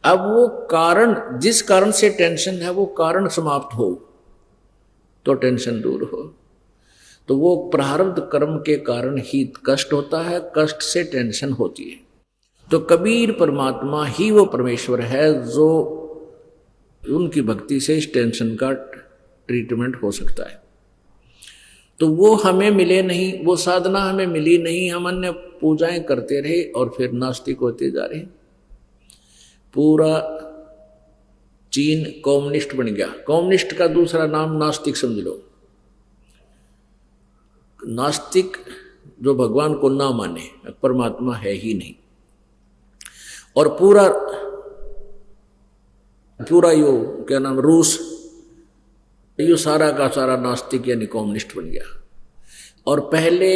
अब वो कारण, जिस कारण से टेंशन है वो कारण समाप्त हो तो टेंशन दूर हो। तो वो प्रारब्ध कर्म के कारण ही कष्ट होता है, कष्ट से टेंशन होती है। तो कबीर परमात्मा ही वो परमेश्वर है जो उनकी भक्ति से इस टेंशन का ट्रीटमेंट हो सकता है। तो वो हमें मिले नहीं, वो साधना हमें मिली नहीं, हम अन्य पूजाएं करते रहे और फिर नास्तिक होते जा रहे। पूरा चीन कम्युनिस्ट बन गया। कम्युनिस्ट का दूसरा नाम नास्तिक समझ लो। नास्तिक जो भगवान को ना माने, परमात्मा है ही नहीं। और पूरा यो क्या नाम, रूस, यो सारा का सारा नास्तिक यानी कम्युनिस्ट बन गया। और पहले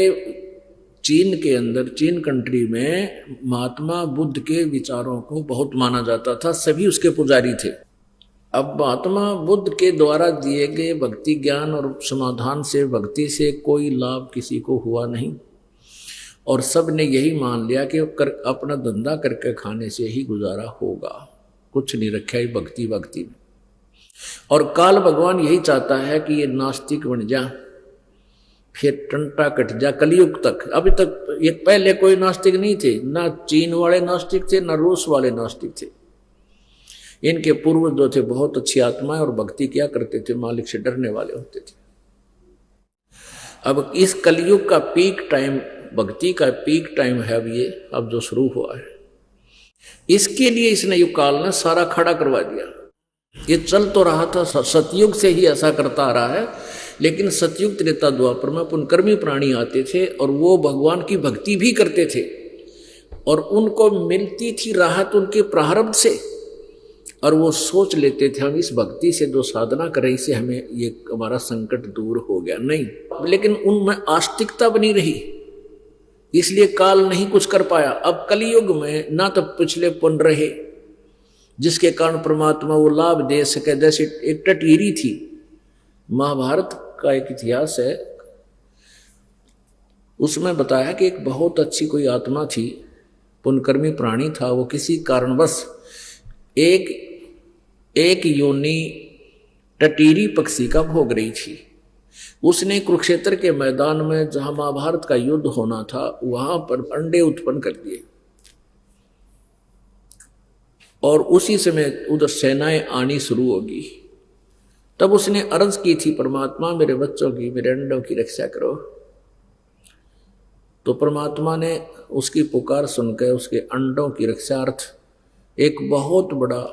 चीन के अंदर, चीन कंट्री में महात्मा बुद्ध के विचारों को बहुत माना जाता था, सभी उसके पुजारी थे। अब महात्मा बुद्ध के द्वारा दिए गए भक्ति ज्ञान और समाधान से, भक्ति से कोई लाभ किसी को हुआ नहीं, और सब ने यही मान लिया कि अपना धंधा करके खाने से ही गुजारा होगा, कुछ नहीं रखा ही भक्ति भक्ति में। और काल भगवान यही चाहता है कि ये नास्तिक बन जा, फिर टंटा कट जा कलयुग तक। अभी तक ये पहले कोई नास्तिक नहीं थे, ना चीन वाले नास्तिक थे, ना रूस वाले नास्तिक थे। इनके पूर्वज जो थे बहुत अच्छी आत्माएं और भक्ति किया करते थे, मालिक से डरने वाले होते थे। अब इस कलयुग का पीक टाइम, भक्ति का पीक टाइम है अब जो शुरू हुआ है, इसके लिए इसने युग काल ने सारा खड़ा करवा दिया। ये चल तो रहा था, सतयुग से ही ऐसा करता आ रहा है, लेकिन सतयुग त्रेता द्वापर में पुनकर्मी प्राणी आते थे और वो भगवान की भक्ति भी करते थे, और उनको मिलती थी राहत उनके प्रारब्ध से, और वो सोच लेते थे हम इस भक्ति से जो साधना करें इससे हमें ये हमारा संकट दूर हो गया। नहीं, लेकिन उनमें आस्तिकता बनी रही, इसलिए काल नहीं कुछ कर पाया। अब कलयुग में ना तो पिछले पुण्य रहे जिसके कारण परमात्मा वो लाभ दे सके। जैसे एक टटीरी थी, महाभारत का एक इतिहास है, उसमें बताया कि एक बहुत अच्छी कोई आत्मा थी, पुण्यकर्मी प्राणी था। वो किसी कारणवश एक योनि टटीरी पक्षी का भोग रही थी। उसने कुरुक्षेत्र के मैदान में जहां महाभारत का युद्ध होना था वहां पर अंडे उत्पन्न कर दिए, और उसी समय उधर सेनाएं आनी शुरू होगी। तब उसने अर्ज की थी, परमात्मा मेरे बच्चों की, मेरे अंडों की रक्षा करो। तो परमात्मा ने उसकी पुकार सुनकर उसके अंडों की रक्षार्थ एक बहुत बड़ा,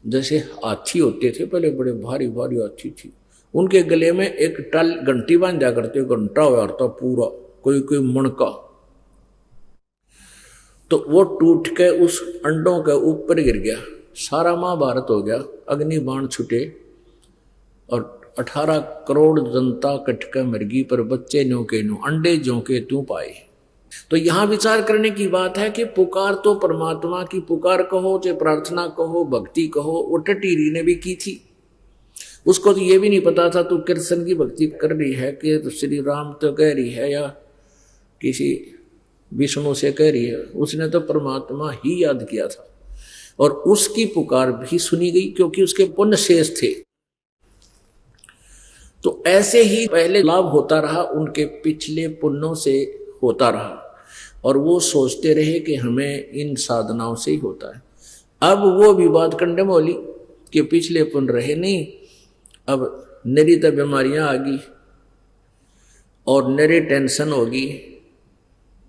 जैसे हाथी होते थे पहले, बड़े भारी भारी हाथी थी, उनके गले में एक टल घंटी बांध जा करते, घंटा हो जाता पूरा, कोई कोई मणका। तो वो टूट के उस अंडों के ऊपर गिर गया, सारा महाभारत हो गया, अग्नि बाण छुटे और 18 करोड़ जनता कटके मरगी, पर बच्चे न्यों के न्यों, अंडे ज्यों के त्यों पाए। तो यहां विचार करने की बात है कि पुकार तो परमात्मा की पुकार कहो, चाहे प्रार्थना कहो, भक्ति कहो, वो टटीरी ने भी की थी। उसको तो ये भी नहीं पता था तू कृष्ण की भक्ति कर रही है कि तो श्री राम तो कह रही है, या किसी विष्णु से कह रही है, उसने तो परमात्मा ही याद किया था और उसकी पुकार भी सुनी गई क्योंकि उसके पुण्य शेष थे। तो ऐसे ही पहले लाभ होता रहा, उनके पिछले पुण्यों से होता रहा और वो सोचते रहे कि हमें इन साधनाओं से ही होता है। अब वो विवाद कंडम होली कि पिछले पुण्य रहे नहीं, अब नरी तो बीमारियां आ गई और नरी टेंशन होगी,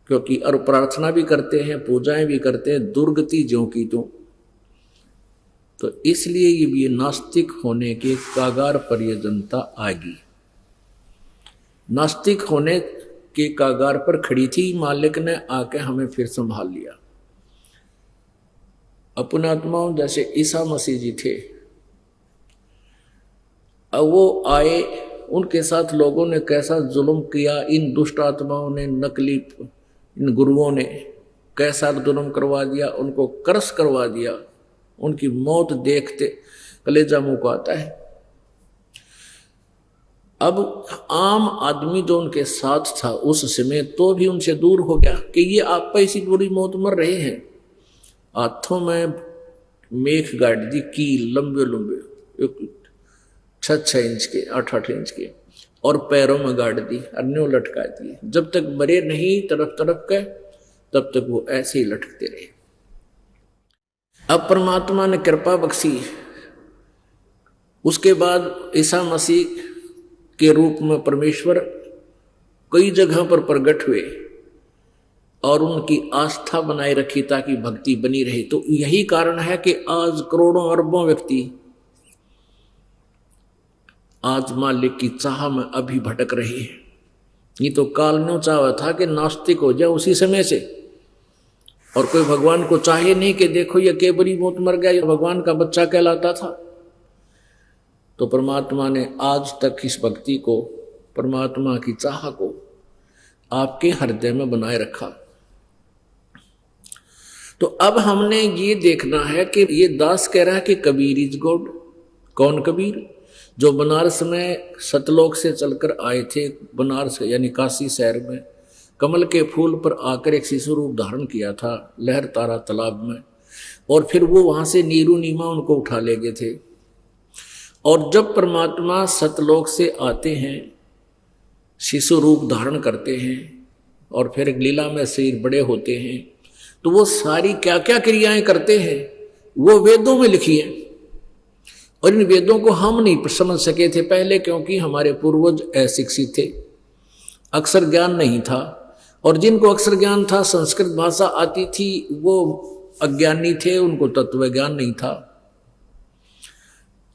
क्योंकि और प्रार्थना भी करते हैं, पूजाएं भी करते हैं, दुर्गति ज्यों की तो इसलिए ये नास्तिक होने के कागार पर यह जनता आ गई। नास्तिक होने के कागार पर खड़ी थी, मालिक ने आके हमें फिर संभाल लिया। अपने आत्माओं जैसे ईसा मसीह जी थे, अब वो आए, उनके साथ लोगों ने कैसा जुल्म किया, इन दुष्ट आत्माओं ने, नकली इन गुरुओं ने कैसा जुल्म करवा दिया, उनको कर्स करवा दिया। उनकी मौत देखते कलेजा मुंह को आता है। अब आम आदमी जो उनके साथ था उस समय तो भी उनसे दूर हो गया कि ये आप पे ऐसी बुरी मौत मर रहे हैं। हाथों में मेख गाड़ दी की लंबे लंबे 6-6 इंच के 8-8 इंच के, और पैरों में गाड़ दी, अन्यों लटका दिए। जब तक मरे नहीं तड़प तड़प के, तब तक वो ऐसे ही लटकते रहे। अब परमात्मा ने कृपा बख्शी, उसके बाद ईसा मसीह के रूप में परमेश्वर कई जगह पर प्रकट हुए और उनकी आस्था बनाए रखी ताकि भक्ति बनी रहे। तो यही कारण है कि आज करोड़ों अरबों व्यक्ति आज मालिक की चाह में अभी भटक रहे हैं। ये तो काल ने चाहा था कि नास्तिक हो जाए उसी समय से, और कोई भगवान को चाहे नहीं कि देखो ये के बड़ी मौत मर गया, ये भगवान का बच्चा कहलाता था। तो परमात्मा ने आज तक इस भक्ति को, परमात्मा की चाह को आपके हृदय में बनाए रखा। तो अब हमने ये देखना है कि ये दास कह रहा है कि कबीर इज गॉड। कौन कबीर? जो बनारस में सतलोक से चलकर आए थे, बनारस यानी काशी शहर में कमल के फूल पर आकर एक शिशु रूप धारण किया था लहर तारा तालाब में, और फिर वो वहां से नीरू नीमा उनको उठा ले गए थे। और जब परमात्मा सतलोक से आते हैं, शिशु रूप धारण करते हैं और फिर लीला में शरीर बड़े होते हैं, तो वो सारी क्या क्या क्रियाएं करते हैं वो वेदों में लिखी है। और इन वेदों को हम नहीं समझ सके थे पहले, क्योंकि हमारे पूर्वज अशिक्षित थे, अक्षर ज्ञान नहीं था। और जिनको अक्षर ज्ञान था, संस्कृत भाषा आती थी, वो अज्ञानी थे, उनको तत्व ज्ञान नहीं था,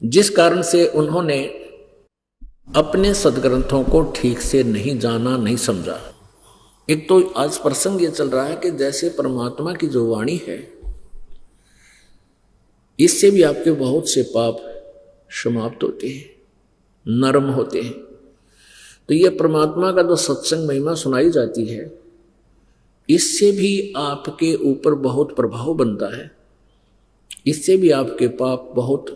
जिस कारण से उन्होंने अपने सदग्रंथों को ठीक से नहीं जाना, नहीं समझा। एक तो आज प्रसंग ये चल रहा है कि जैसे परमात्मा की जो वाणी है, इससे भी आपके बहुत से पाप समाप्त होते हैं, नरम होते हैं। तो ये परमात्मा का जो सत्संग महिमा सुनाई जाती है, इससे भी आपके ऊपर बहुत प्रभाव बनता है। इससे भी आपके पाप बहुत,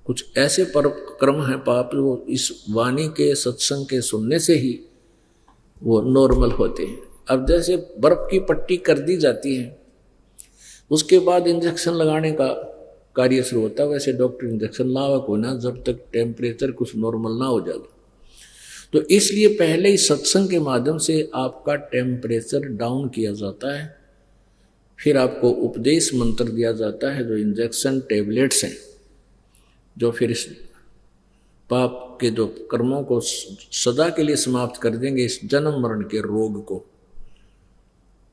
कुछ ऐसे कर्म हैं पाप जो इस वाणी के सत्संग के सुनने से ही वो नॉर्मल होते हैं। अब जैसे बर्फ की पट्टी कर दी जाती है, उसके बाद इंजेक्शन लगाने का कार्य शुरू होता है, वैसे डॉक्टर इंजेक्शन लावक होना जब तक टेम्परेचर कुछ नॉर्मल ना हो जाए। तो इसलिए पहले ही सत्संग के माध्यम से आपका टेम्परेचर डाउन किया जाता है, फिर आपको उपदेश मंत्र दिया जाता है, जो इंजेक्शन टेबलेट्स हैं, जो फिर इस पाप के जो कर्मों को सदा के लिए समाप्त कर देंगे, इस जन्म मरण के रोग को,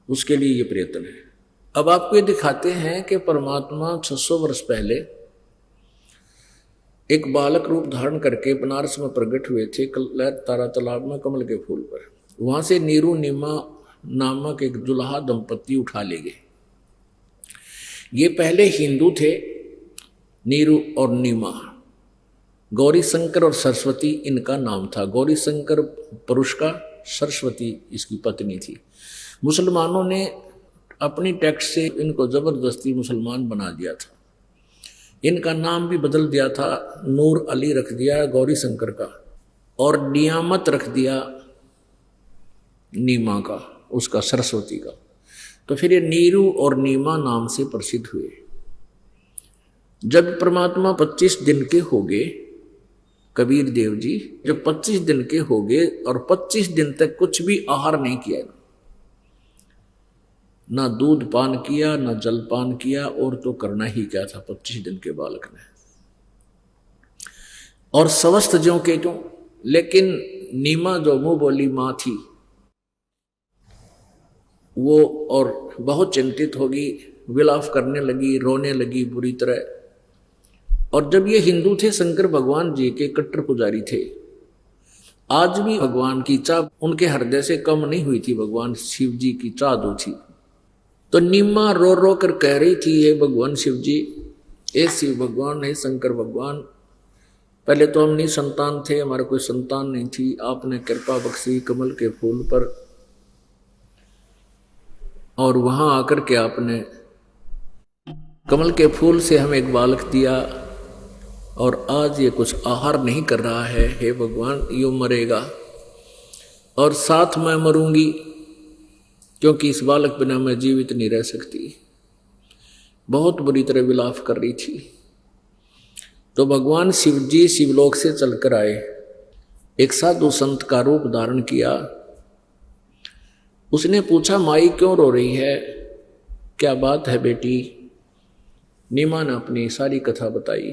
उसके लिए ये प्रयत्न है। अब आपको ये दिखाते हैं कि परमात्मा 600 वर्ष पहले एक बालक रूप धारण करके बनारस में प्रकट हुए थे, लहर तारा तालाब में कमल के फूल पर। वहां से नीरू नीमा नामक एक दुल्हा दंपत्ति उठा ले गए। ये पहले हिंदू थे, नीरू और नीमा। गौरी शंकर और सरस्वती इनका नाम था। गौरी शंकर पुरुष का, सरस्वती इसकी पत्नी थी। मुसलमानों ने अपनी टैक्स से इनको जबरदस्ती मुसलमान बना दिया था। इनका नाम भी बदल दिया था, नूर अली रख दिया गौरी शंकर का, और नियामत रख दिया नीमा का। उसका सरस्वती का। तो फिर ये नीरू और नीमा नाम से प्रसिद्ध हुए। जब परमात्मा 25 दिन के हो गए, कबीर देव जी जब 25 दिन के हो गए और 25 दिन तक कुछ भी आहार नहीं किया, ना दूध पान किया ना जल पान किया, और तो करना ही क्या था 25 दिन के बालक ने, और स्वस्थ ज्यों के त्यों। लेकिन नीमा जो मुंह बोली मां थी वो और बहुत चिंतित होगी, विलाप करने लगी, रोने लगी बुरी तरह। और जब ये हिंदू थे, शंकर भगवान जी के कट्टर पुजारी थे, आज भी भगवान की चाह उनके हृदय से कम नहीं हुई थी, भगवान शिव जी की चाह दो थी। तो नीमा रो रो कर कह रही थी, हे भगवान शिव जी, हे शिव भगवान, हे शंकर भगवान, पहले तो हम नहीं संतान थे, हमारे कोई संतान नहीं थी, आपने कृपा बख्शी कमल के फूल पर, और वहां आकर के आपने कमल के फूल से हमें एक बालक दिया, और आज ये कुछ आहार नहीं कर रहा है, हे भगवान यूं मरेगा और साथ मैं मरूंगी, क्योंकि इस बालक बिना मैं जीवित नहीं रह सकती। बहुत बुरी तरह विलाप कर रही थी। तो भगवान शिव जी शिवलोक से चलकर आए, एक साधु संत का रूप धारण किया। उसने पूछा, माई क्यों रो रही है, क्या बात है बेटी? नीमा ने अपनी सारी कथा बताई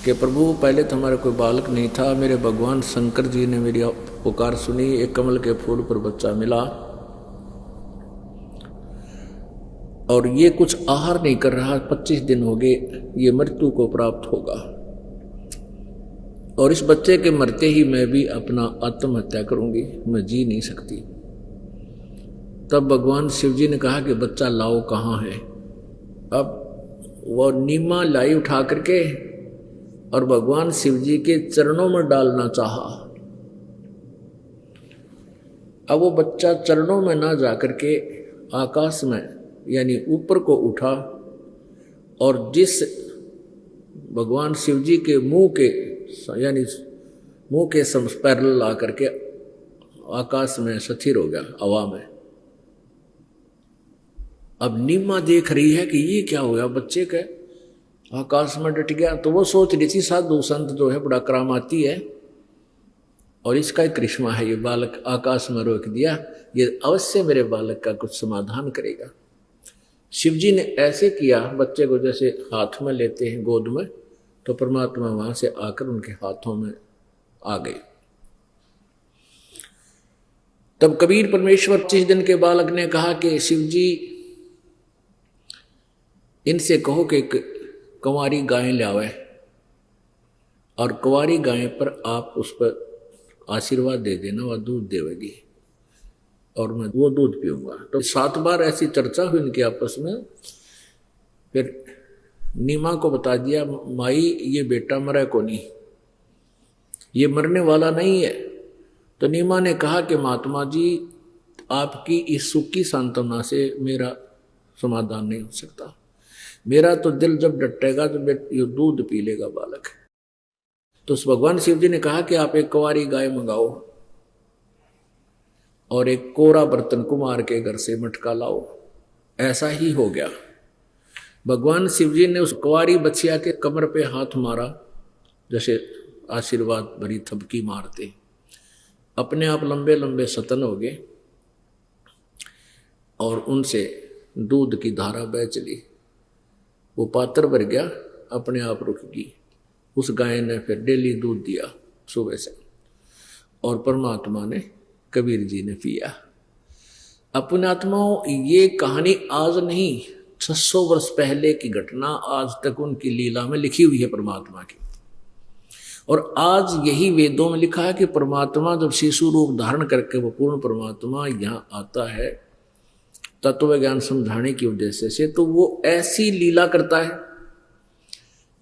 कि प्रभु पहले तो हमारा कोई बालक नहीं था, मेरे भगवान शंकर जी ने मेरी पुकार सुनी, एक कमल के फूल पर बच्चा मिला, और ये कुछ आहार नहीं कर रहा, 25 दिन हो गए, ये मृत्यु को प्राप्त होगा, और इस बच्चे के मरते ही मैं भी अपना आत्महत्या करूंगी, मैं जी नहीं सकती। तब भगवान शिव जी ने कहा कि बच्चा लाओ कहाँ है। अब वो नीमा लाई उठा करके और भगवान शिव जी के चरणों में डालना चाहा। अब वो बच्चा चरणों में ना जाकर के आकाश में यानी ऊपर को उठा, और जिस भगवान शिव जी के मुंह के यानी मुंह के पैरेलल आकर के आकाश में स्थिर हो गया, हवा में। अब नीमा देख रही है कि ये क्या हो गया, बच्चे के आकाश में डट गया। तो वो सोच रही थी साधु संत जो है बड़ा करामाती है, और इसका एक करिश्मा है, ये बालक आकाश में रोक दिया, ये अवश्य मेरे बालक का कुछ समाधान करेगा। शिव जी ने ऐसे किया, बच्चे को जैसे हाथ में लेते हैं गोद में, तो परमात्मा वहां से आकर उनके हाथों में आ गए। तब कबीर परमेश्वर 25 दिन के बालक ने कहा कि शिव जी इनसे कहो कि कुंवारी गाय लावे, और कुंवारी गाय पर आप उस पर आशीर्वाद दे देना, वह दूध देवेगी और मैं वो दूध पीऊंगा। तो 7 बार ऐसी चर्चा हुई इनके आपस में। फिर नीमा को बता दिया, माई ये बेटा मरे को नहीं, ये मरने वाला नहीं है। तो नीमा ने कहा कि महात्मा जी, आपकी इस सुख की सांत्वना से मेरा समाधान नहीं हो सकता, मेरा तो दिल जब डटेगा तो ये दूध पी लेगा बालक। तो भगवान शिव जी ने कहा कि आप एक कुंवारी गाय मंगाओ और एक कोरा बर्तन कुमार के घर से मटका लाओ। ऐसा ही हो गया। भगवान शिव जी ने उस कुंवारी बच्चिया के कमर पे हाथ मारा, जैसे आशीर्वाद भरी थपकी मारते, अपने आप लंबे लंबे सतन हो गए और उनसे दूध की धारा बह चली। वो पात्र भर गया, अपने आप रुक गई। उस गाय ने फिर डेली दूध दिया सुबह से, और परमात्मा ने, कबीर जी ने पिया। अपने आत्माओं, ये कहानी आज नहीं, 600 वर्ष पहले की घटना आज तक उनकी लीला में लिखी हुई है परमात्मा की। और आज यही वेदों में लिखा है कि परमात्मा जब शिशु रूप धारण करके वो पूर्ण परमात्मा यहाँ आता है तत्व ज्ञान समझाने की उद्देश्य से, तो वो ऐसी लीला करता है।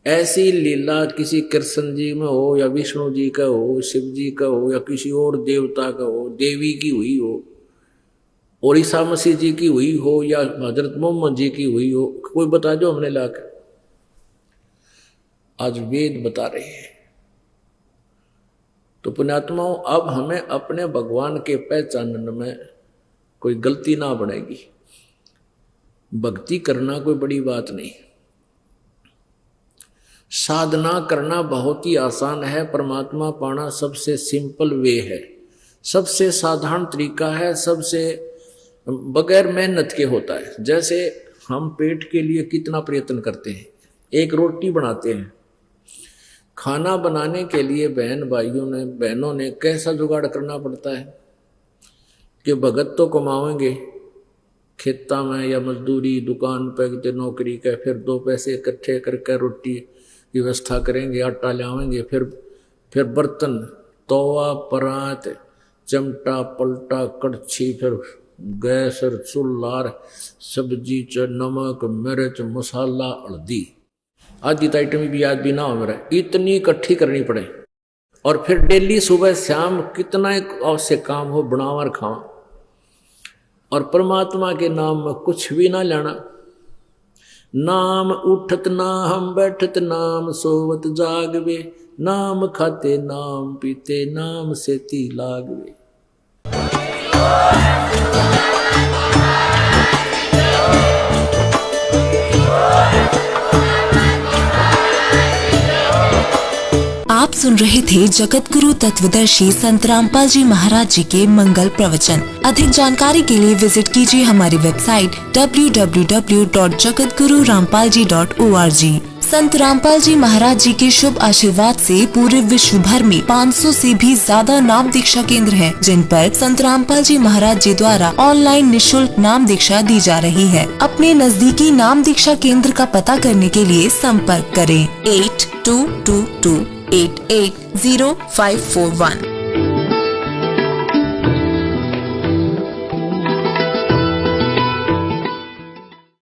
ऐसी लीला किसी कृष्ण जी में हो या विष्णु जी का हो, शिव जी का हो या किसी और देवता का हो, देवी की हुई हो, और ईसा मसीह जी की हुई हो या हजरत मोहम्मद जी की हुई हो, कोई बता दो हमने लाकर। आज वेद बता रहे हैं। तो पुण्यात्माओं, अब हमें अपने भगवान के पहचानने में कोई गलती ना बढ़ेगी। भक्ति करना कोई बड़ी बात नहीं, साधना करना बहुत ही आसान है। परमात्मा पाना सबसे सिंपल वे है, सबसे साधारण तरीका है, सबसे बगैर मेहनत के होता है। जैसे हम पेट के लिए कितना प्रयत्न करते हैं, एक रोटी बनाते हैं, खाना बनाने के लिए बहनों ने कैसा जुगाड़ करना पड़ता है कि भगत तो कमाएंगे खेता में या मजदूरी दुकान पर नौकरी का, फिर 2 पैसे इकट्ठे करके रोटी की व्यवस्था करेंगे, आटा लाएंगे, फिर बर्तन, तवा, परात, चमटा, पलटा, कड़छी, फिर गैस और चूल्हा, सब्जी च नमक, मिर्च, मसाला, हल्दी आदि आइटम भी याद भी ना हो मेरा, इतनी इकट्ठी करनी पड़े। और फिर डेली सुबह शाम कितना एक आवश्यक काम हो बनावा और खावा। और परमात्मा के नाम में कुछ भी ना लेना। नाम उठत नाम बैठत नाम सोवत जागवे, नाम खाते नाम पीते नाम सेती लागवे। आप सुन रहे थे जगत गुरु तत्वदर्शी संत रामपाल जी महाराज जी के मंगल प्रवचन। अधिक जानकारी के लिए विजिट कीजिए हमारी वेबसाइट www.jagatgururampalji.org। संत रामपाल जी महाराज जी के शुभ आशीर्वाद से पूरे विश्व भर में 500 से भी ज्यादा नाम दीक्षा केंद्र हैं, जिन पर संत रामपाल जी महाराज जी द्वारा ऑनलाइन निःशुल्क नाम दीक्षा दी जा रही है। अपने नजदीकी नाम दीक्षा केंद्र का पता करने के लिए संपर्क करें 8222880541।